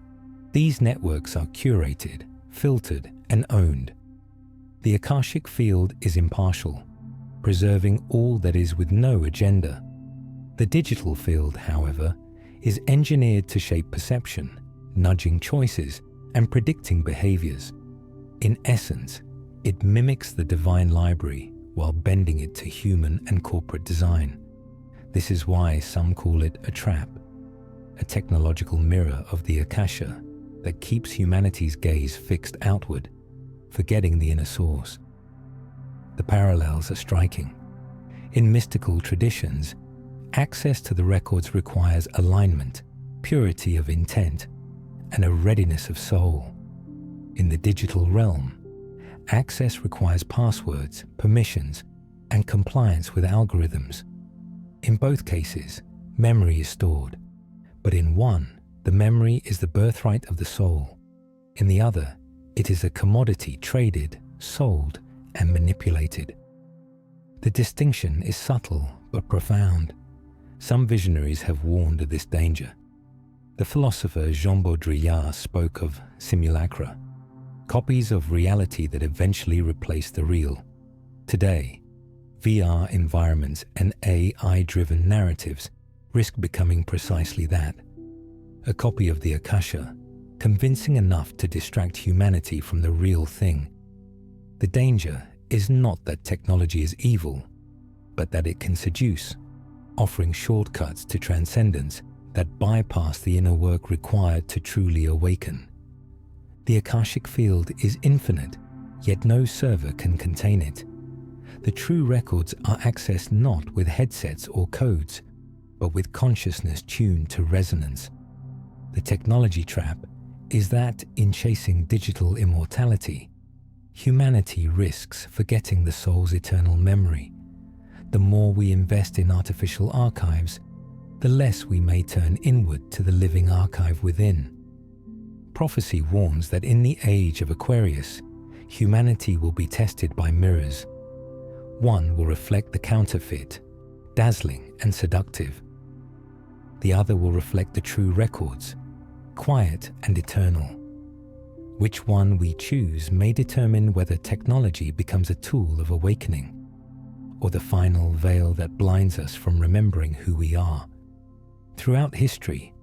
these networks are curated, filtered, and owned. The Akashic field is impartial, preserving all that is with no agenda. The digital field, however, is engineered to shape perception, nudging choices, and predicting behaviors. In essence, it mimics the divine library while bending it to human and corporate design. This is why some call it a trap, a technological mirror of the Akasha that keeps humanity's gaze fixed outward, forgetting the inner source. The parallels are striking. In mystical traditions, access to the records requires alignment, purity of intent, and a readiness of soul. In the digital realm, access requires passwords, permissions, and compliance with algorithms. In both cases, memory is stored, but in one, the memory is the birthright of the soul. In the other, it is a commodity traded, sold, and manipulated. The distinction is subtle but profound. Some visionaries have warned of this danger. The philosopher Jean Baudrillard spoke of simulacra, copies of reality that eventually replace the real. Today, VR environments and AI-driven narratives risk becoming precisely that, a copy of the Akasha, convincing enough to distract humanity from the real thing. The danger is not that technology is evil, but that it can seduce, offering shortcuts to transcendence that bypass the inner work required to truly awaken. The Akashic field is infinite, yet no server can contain it. The true records are accessed not with headsets or codes, but with consciousness tuned to resonance. The technology trap is that, in chasing digital immortality, humanity risks forgetting the soul's eternal memory. The more we invest in artificial archives, the less we may turn inward to the living archive within. Prophecy warns that in the age of Aquarius, humanity will be tested by mirrors. One will reflect the counterfeit, dazzling and seductive. The other will reflect the true records, quiet and eternal. Which one we choose may determine whether technology becomes a tool of awakening, or the final veil that blinds us from remembering who we are. Throughout history,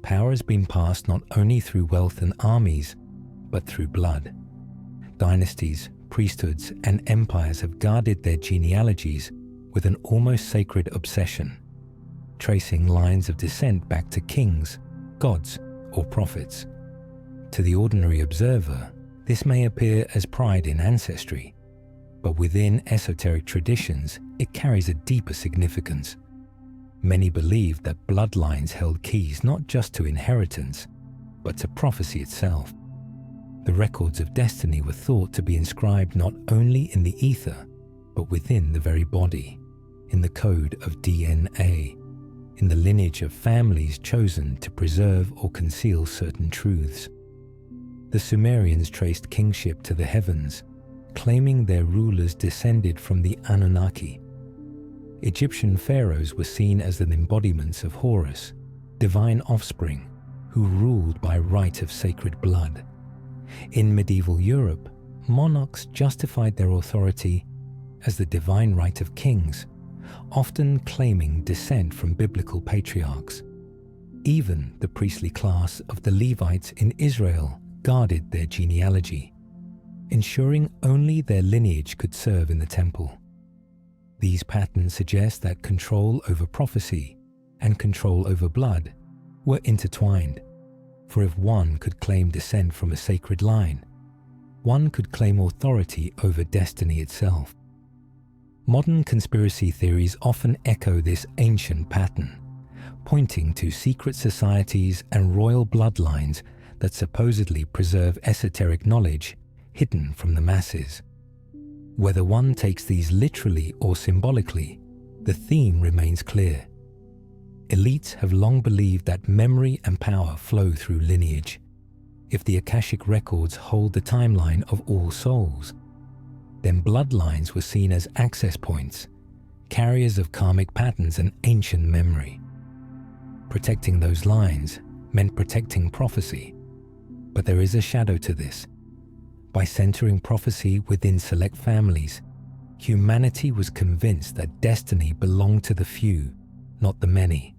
power has been passed not only through wealth and armies, but through blood. Dynasties, priesthoods, and empires have guarded their genealogies with an almost sacred obsession, tracing lines of descent back to kings, gods, or prophets. To the ordinary observer, this may appear as pride in ancestry, but within esoteric traditions, it carries a deeper significance. Many believed that bloodlines held keys not just to inheritance, but to prophecy itself. The records of destiny were thought to be inscribed not only in the ether, but within the very body, in the code of DNA, in the lineage of families chosen to preserve or conceal certain truths. The Sumerians traced kingship to the heavens, claiming their rulers descended from the Anunnaki. Egyptian pharaohs were seen as the embodiments of Horus, divine offspring, who ruled by right of sacred blood. In medieval Europe, monarchs justified their authority as the divine right of kings, often claiming descent from biblical patriarchs. Even the priestly class of the Levites in Israel guarded their genealogy, ensuring only their lineage could serve in the temple. These patterns suggest that control over prophecy and control over blood were intertwined, for if one could claim descent from a sacred line, one could claim authority over destiny itself. Modern conspiracy theories often echo this ancient pattern, pointing to secret societies and royal bloodlines that supposedly preserve esoteric knowledge hidden from the masses. Whether one takes these literally or symbolically, the theme remains clear. Elites have long believed that memory and power flow through lineage. If the Akashic Records hold the timeline of all souls, then bloodlines were seen as access points, carriers of karmic patterns and ancient memory. Protecting those lines meant protecting prophecy. But there is a shadow to this. By centering prophecy within select families, humanity was convinced that destiny belonged to the few, not the many.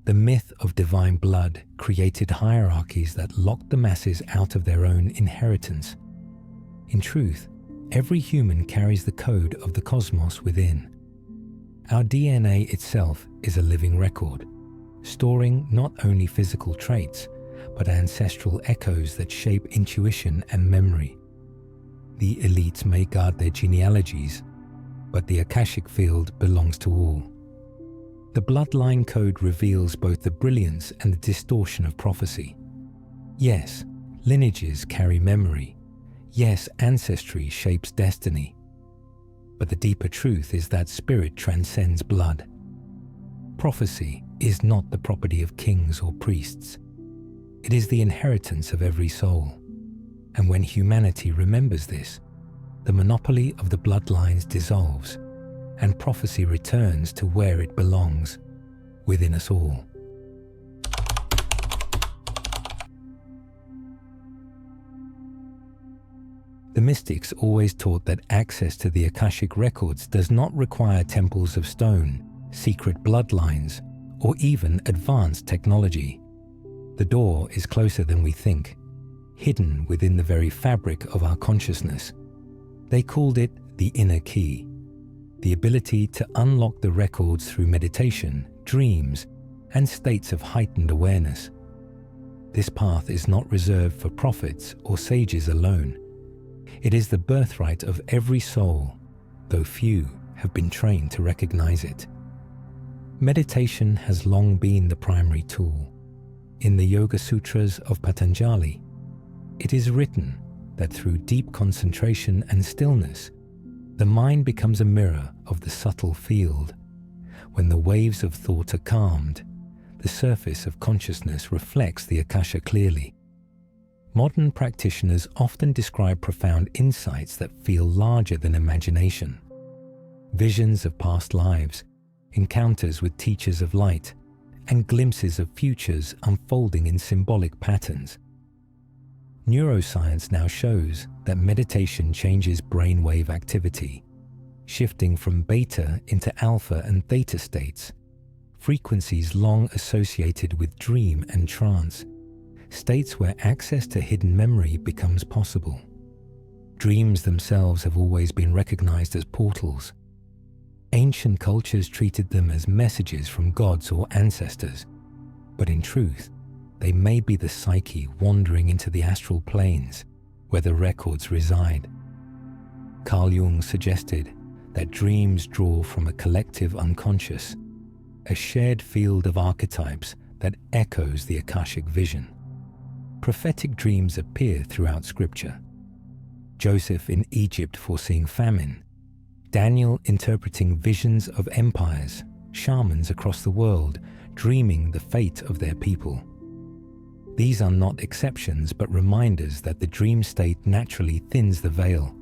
The myth of divine blood created hierarchies that locked the masses out of their own inheritance. In truth, every human carries the code of the cosmos within. Our DNA itself is a living record, storing not only physical traits, but ancestral echoes that shape intuition and memory. The elites may guard their genealogies, but the Akashic field belongs to all. The bloodline code reveals both the brilliance and the distortion of prophecy. Yes, lineages carry memory. Yes, ancestry shapes destiny. But the deeper truth is that spirit transcends blood. Prophecy is not the property of kings or priests. It is the inheritance of every soul. And when humanity remembers this, the monopoly of the bloodlines dissolves, and prophecy returns to where it belongs, within us all. The mystics always taught that access to the Akashic Records does not require temples of stone, secret bloodlines, or even advanced technology. The door is closer than we think, hidden within the very fabric of our consciousness. They called it the inner key, the ability to unlock the records through meditation, dreams, and states of heightened awareness. This path is not reserved for prophets or sages alone. It is the birthright of every soul, though few have been trained to recognize it. Meditation has long been the primary tool. In the Yoga Sutras of Patanjali, it is written that through deep concentration and stillness, the mind becomes a mirror of the subtle field. When the waves of thought are calmed, the surface of consciousness reflects the Akasha clearly. Modern practitioners often describe profound insights that feel larger than imagination. Visions of past lives, encounters with teachers of light, and glimpses of futures unfolding in symbolic patterns. Neuroscience now shows that meditation changes brainwave activity, shifting from beta into alpha and theta states, frequencies long associated with dream and trance, states where access to hidden memory becomes possible. Dreams themselves have always been recognized as portals. Ancient cultures treated them as messages from gods or ancestors, but in truth, they may be the psyche wandering into the astral planes where the records reside. Carl Jung suggested that dreams draw from a collective unconscious, a shared field of archetypes that echoes the Akashic vision. Prophetic dreams appear throughout Scripture. Joseph in Egypt foreseeing famine, Daniel interpreting visions of empires, shamans across the world dreaming the fate of their people. These are not exceptions but reminders that the dream state naturally thins the veil.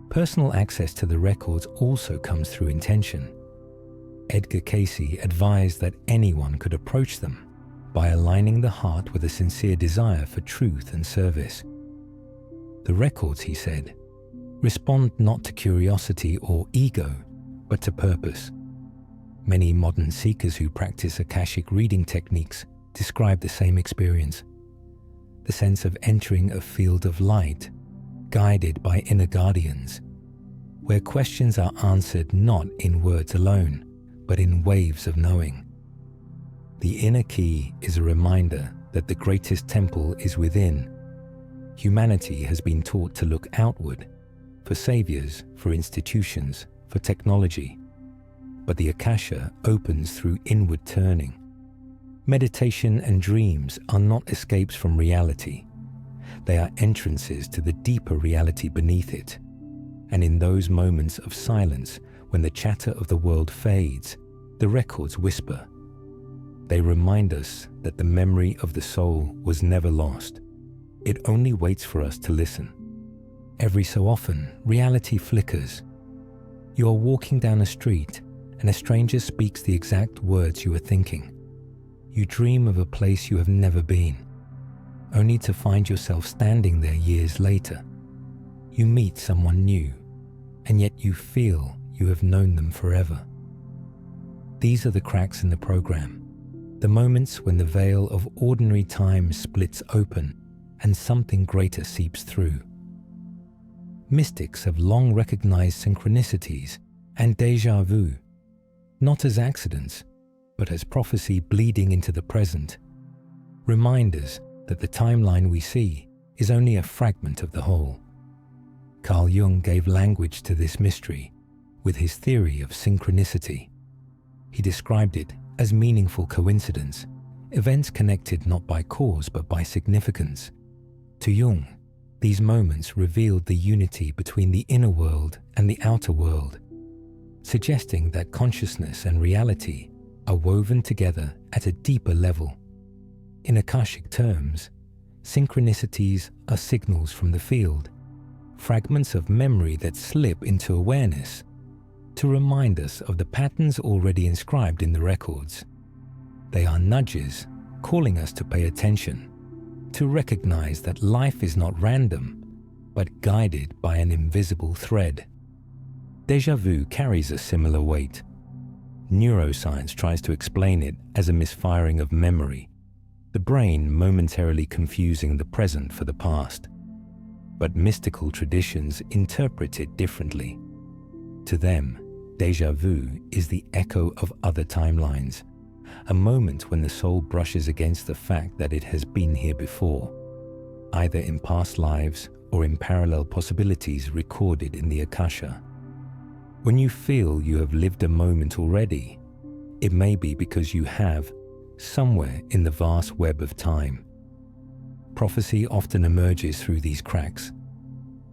Personal access to the records also comes through intention. Edgar Cayce advised that anyone could approach them by aligning the heart with a sincere desire for truth and service. The records, he said, respond not to curiosity or ego, but to purpose. Many modern seekers who practice Akashic reading techniques describe the same experience. The sense of entering a field of light, guided by inner guardians, where questions are answered not in words alone, but in waves of knowing. The inner key is a reminder that the greatest temple is within. Humanity has been taught to look outward, for saviors, for institutions, for technology. But the Akasha opens through inward turning. Meditation and dreams are not escapes from reality. They are entrances to the deeper reality beneath it. And in those moments of silence, when the chatter of the world fades, the records whisper. They remind us that the memory of the soul was never lost. It only waits for us to listen. Every so often, reality flickers. You are walking down a street, and a stranger speaks the exact words you are thinking. You dream of a place you have never been, only to find yourself standing there years later. You meet someone new, and yet you feel you have known them forever. These are the cracks in the program, the moments when the veil of ordinary time splits open and something greater seeps through. Mystics have long recognized synchronicities and déjà vu, not as accidents, but as prophecy bleeding into the present, reminders that the timeline we see is only a fragment of the whole. Carl Jung gave language to this mystery with his theory of synchronicity. He described it as meaningful coincidence, events connected not by cause but by significance. To Jung, these moments revealed the unity between the inner world and the outer world, suggesting that consciousness and reality are woven together at a deeper level. In Akashic terms, synchronicities are signals from the field, fragments of memory that slip into awareness to remind us of the patterns already inscribed in the records. They are nudges calling us to pay attention, to recognize that life is not random, but guided by an invisible thread. Déjà vu carries a similar weight. Neuroscience tries to explain it as a misfiring of memory, the brain momentarily confusing the present for the past. But mystical traditions interpret it differently. To them, déjà vu is the echo of other timelines, a moment when the soul brushes against the fact that it has been here before, either in past lives or in parallel possibilities recorded in the Akasha. When you feel you have lived a moment already, it may be because you have, somewhere in the vast web of time. Prophecy often emerges through these cracks.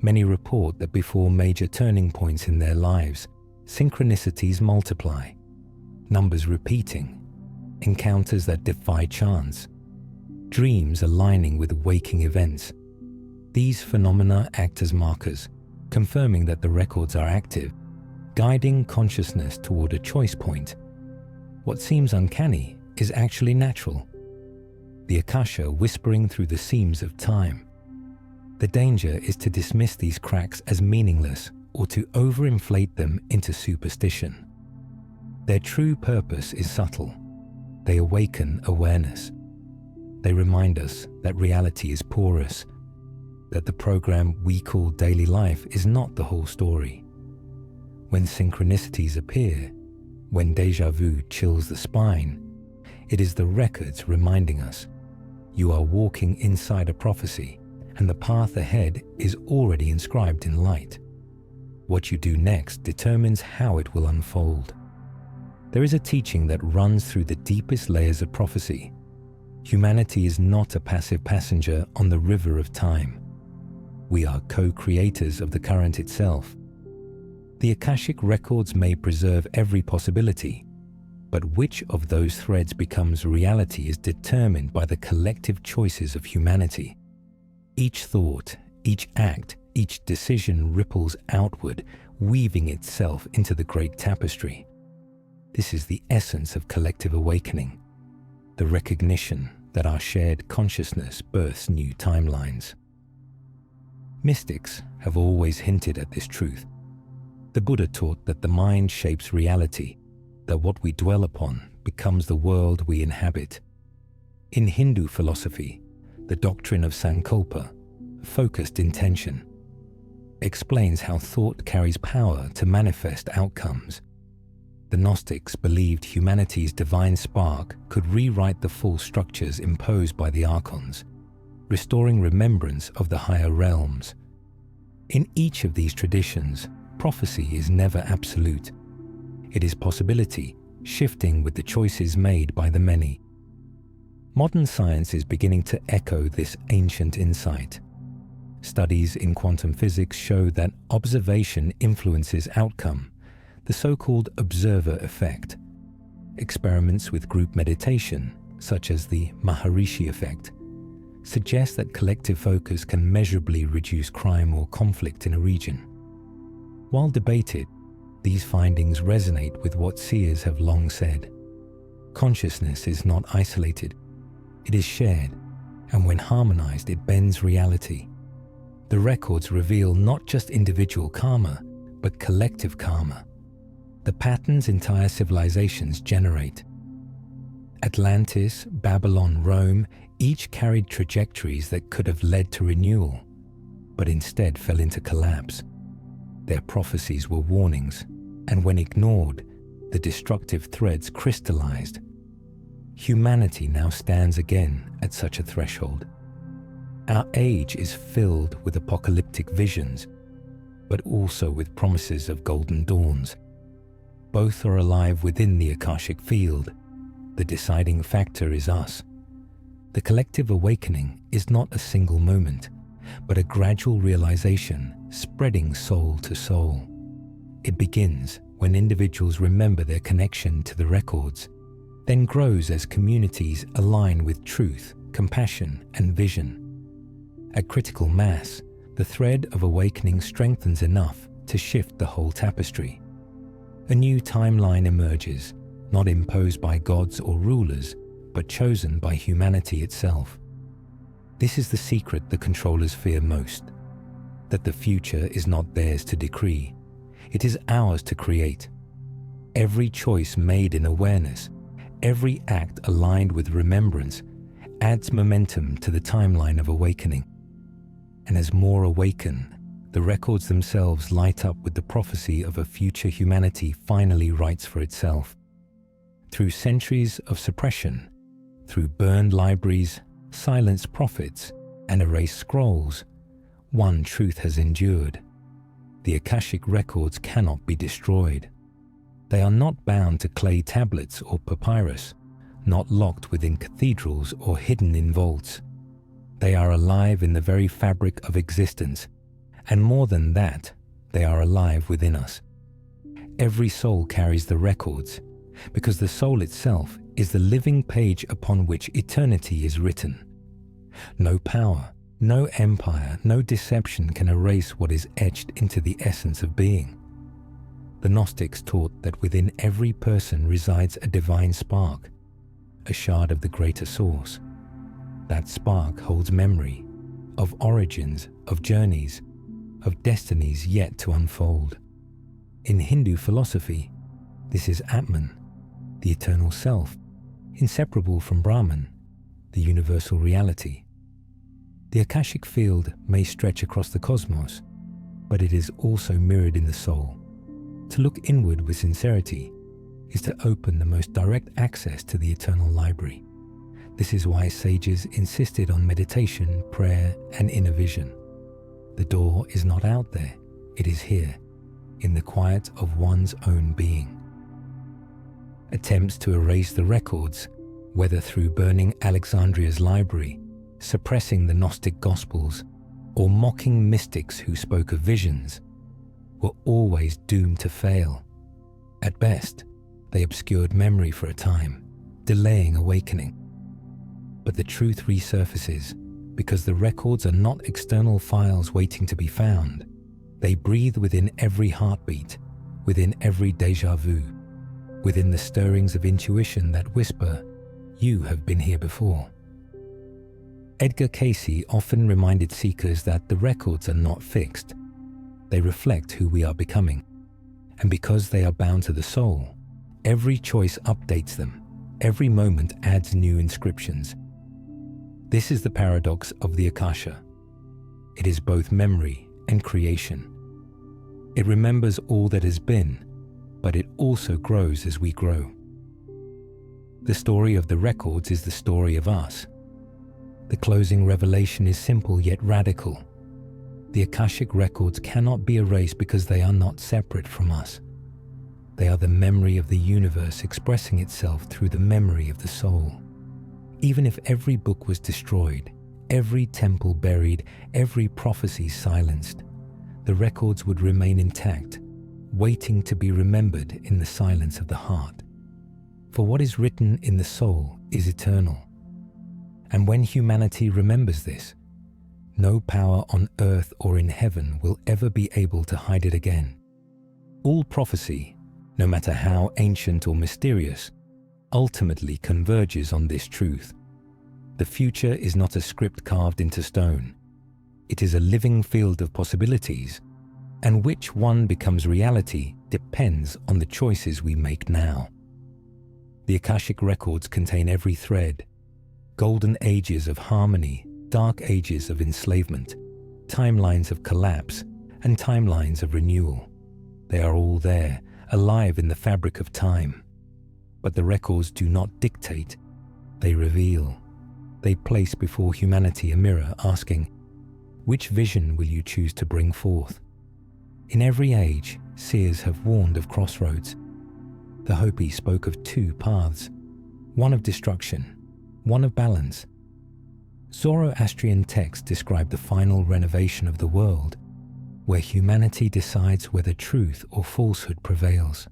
Many report that before major turning points in their lives, synchronicities multiply, numbers repeating, encounters that defy chance, dreams aligning with waking events. These phenomena act as markers, confirming that the records are active, guiding consciousness toward a choice point. What seems uncanny is actually natural. The Akasha whispering through the seams of time. The danger is to dismiss these cracks as meaningless or to overinflate them into superstition. Their true purpose is subtle. They awaken awareness. They remind us that reality is porous, that the program we call daily life is not the whole story. When synchronicities appear, when déjà vu chills the spine, it is the records reminding us you are walking inside a prophecy and the path ahead is already inscribed in light. What you do next determines how it will unfold. There is a teaching that runs through the deepest layers of prophecy. Humanity is not a passive passenger on the river of time. We are co-creators of the current itself. The Akashic Records may preserve every possibility, but which of those threads becomes reality is determined by the collective choices of humanity. Each thought, each act, each decision ripples outward, weaving itself into the great tapestry. This is the essence of collective awakening, the recognition that our shared consciousness births new timelines. Mystics have always hinted at this truth. The Buddha taught that the mind shapes reality, that what we dwell upon becomes the world we inhabit. In Hindu philosophy, the doctrine of Sankalpa, focused intention, explains how thought carries power to manifest outcomes. The Gnostics believed humanity's divine spark could rewrite the false structures imposed by the archons, restoring remembrance of the higher realms. In each of these traditions, prophecy is never absolute. It is possibility, shifting with the choices made by the many. Modern science is beginning to echo this ancient insight. Studies in quantum physics show that observation influences outcome, the so-called observer effect. Experiments with group meditation, such as the Maharishi effect, suggest that collective focus can measurably reduce crime or conflict in a region. While debated, these findings resonate with what seers have long said. Consciousness is not isolated, it is shared, and when harmonized, it bends reality. The records reveal not just individual karma, but collective karma, the patterns entire civilizations generate. Atlantis, Babylon, Rome, each carried trajectories that could have led to renewal, but instead fell into collapse. Their prophecies were warnings, and when ignored, the destructive threads crystallized. Humanity now stands again at such a threshold. Our age is filled with apocalyptic visions, but also with promises of golden dawns. Both are alive within the Akashic field. The deciding factor is us. The collective awakening is not a single moment, but a gradual realization spreading soul to soul. It begins when individuals remember their connection to the records, then grows as communities align with truth, compassion, and vision. At critical mass, the thread of awakening strengthens enough to shift the whole tapestry. A new timeline emerges, not imposed by gods or rulers, but chosen by humanity itself. This is the secret the controllers fear most, that the future is not theirs to decree, it is ours to create. Every choice made in awareness, every act aligned with remembrance, adds momentum to the timeline of awakening. And as more awaken, the records themselves light up with the prophecy of a future humanity finally writes for itself. Through centuries of suppression, through burned libraries, silenced prophets, and erased scrolls, one truth has endured. The Akashic Records cannot be destroyed. They are not bound to clay tablets or papyrus, not locked within cathedrals or hidden in vaults. They are alive in the very fabric of existence, and more than that, they are alive within us. Every soul carries the records, because the soul itself is the living page upon which eternity is written. No power, no empire, no deception can erase what is etched into the essence of being. The Gnostics taught that within every person resides a divine spark, a shard of the greater source. That spark holds memory of origins, of journeys, of destinies yet to unfold. In Hindu philosophy, this is Atman, the eternal self, inseparable from Brahman, the universal reality. The Akashic field may stretch across the cosmos, but it is also mirrored in the soul. To look inward with sincerity is to open the most direct access to the eternal library. This is why sages insisted on meditation, prayer, and inner vision. The door is not out there, it is here, in the quiet of one's own being. Attempts to erase the records, whether through burning Alexandria's library, suppressing the Gnostic Gospels, or mocking mystics who spoke of visions, were always doomed to fail. At best, they obscured memory for a time, delaying awakening. But the truth resurfaces because the records are not external files waiting to be found. They breathe within every heartbeat, within every déjà vu, within the stirrings of intuition that whisper, "You have been here before." Edgar Cayce often reminded seekers that the records are not fixed. They reflect who we are becoming. And because they are bound to the soul, every choice updates them, every moment adds new inscriptions. This is the paradox of the Akasha. It is both memory and creation. It remembers all that has been, but it also grows as we grow. The story of the records is the story of us. The closing revelation is simple yet radical. The Akashic Records cannot be erased because they are not separate from us. They are the memory of the universe expressing itself through the memory of the soul. Even if every book was destroyed, every temple buried, every prophecy silenced, the records would remain intact, waiting to be remembered in the silence of the heart. For what is written in the soul is eternal. And when humanity remembers this, no power on earth or in heaven will ever be able to hide it again. All prophecy, no matter how ancient or mysterious, ultimately converges on this truth. The future is not a script carved into stone. It is a living field of possibilities, and which one becomes reality depends on the choices we make now. The Akashic Records contain every thread: golden ages of harmony, dark ages of enslavement, timelines of collapse, and timelines of renewal. They are all there, alive in the fabric of time. But the records do not dictate, they reveal. They place before humanity a mirror asking, which vision will you choose to bring forth? In every age, seers have warned of crossroads. The Hopi spoke of two paths, one of destruction, one of balance. Zoroastrian texts describe the final renovation of the world, where humanity decides whether truth or falsehood prevails.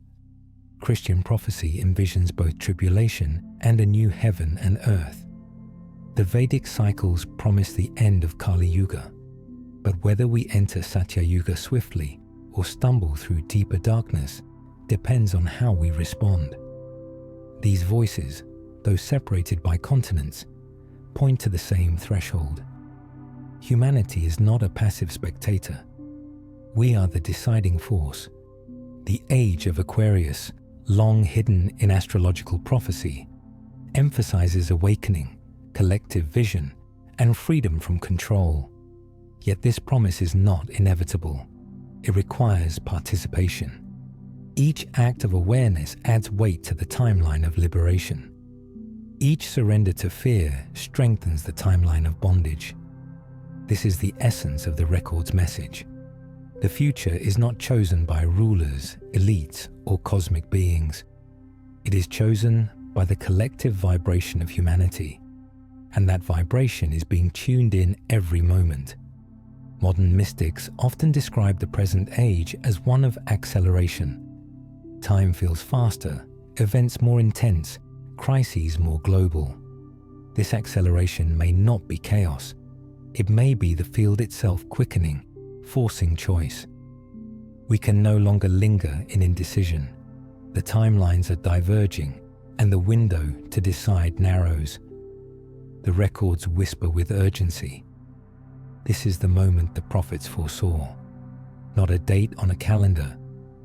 Christian prophecy envisions both tribulation and a new heaven and earth. The Vedic cycles promise the end of Kali Yuga, but whether we enter Satya Yuga swiftly or stumble through deeper darkness depends on how we respond. These voices, though separated by continents, point to the same threshold. Humanity is not a passive spectator. We are the deciding force. The age of Aquarius, long hidden in astrological prophecy, emphasizes awakening, collective vision, and freedom from control. Yet this promise is not inevitable. It requires participation. Each act of awareness adds weight to the timeline of liberation. Each surrender to fear strengthens the timeline of bondage. This is the essence of the record's message. The future is not chosen by rulers, elites, or cosmic beings. It is chosen by the collective vibration of humanity, and that vibration is being tuned in every moment. Modern mystics often describe the present age as one of acceleration. Time feels faster, events more intense, crises more global. This acceleration may not be chaos. It may be the field itself quickening, forcing choice. We can no longer linger in indecision. The timelines are diverging, and the window to decide narrows. The records whisper with urgency. This is the moment the prophets foresaw. Not a date on a calendar,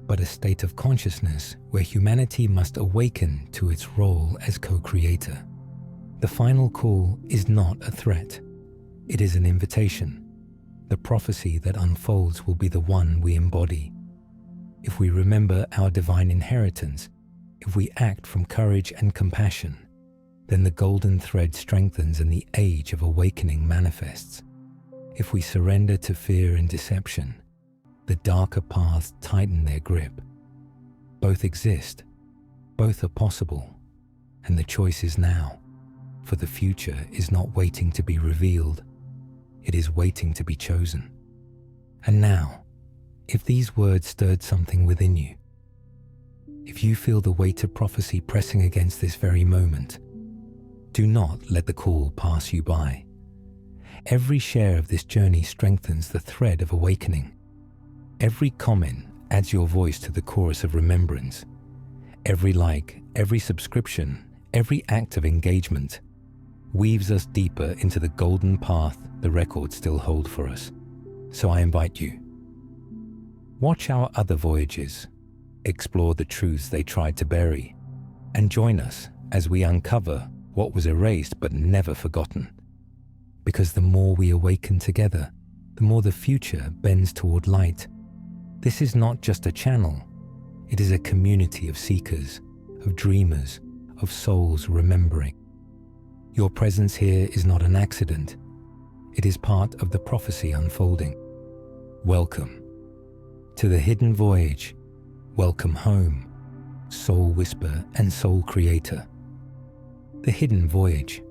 but a state of consciousness where humanity must awaken to its role as co-creator. The final call is not a threat. It is an invitation. The prophecy that unfolds will be the one we embody. If we remember our divine inheritance, if we act from courage and compassion, then the golden thread strengthens and the age of awakening manifests. If we surrender to fear and deception, the darker paths tighten their grip. Both exist, both are possible, and the choice is now, for the future is not waiting to be revealed, it is waiting to be chosen. And now, if these words stirred something within you, if you feel the weight of prophecy pressing against this very moment, do not let the call pass you by. Every share of this journey strengthens the thread of awakening. Every comment adds your voice to the chorus of remembrance. Every like, every subscription, every act of engagement weaves us deeper into the golden path the records still hold for us. So I invite you. Watch our other voyages, explore the truths they tried to bury, and join us as we uncover what was erased but never forgotten. Because the more we awaken together, the more the future bends toward light. This is not just a channel, it is a community of seekers, of dreamers, of souls remembering. Your presence here is not an accident, it is part of the prophecy unfolding. Welcome to the hidden voyage. Welcome home, soul whisper and soul creator. The hidden voyage.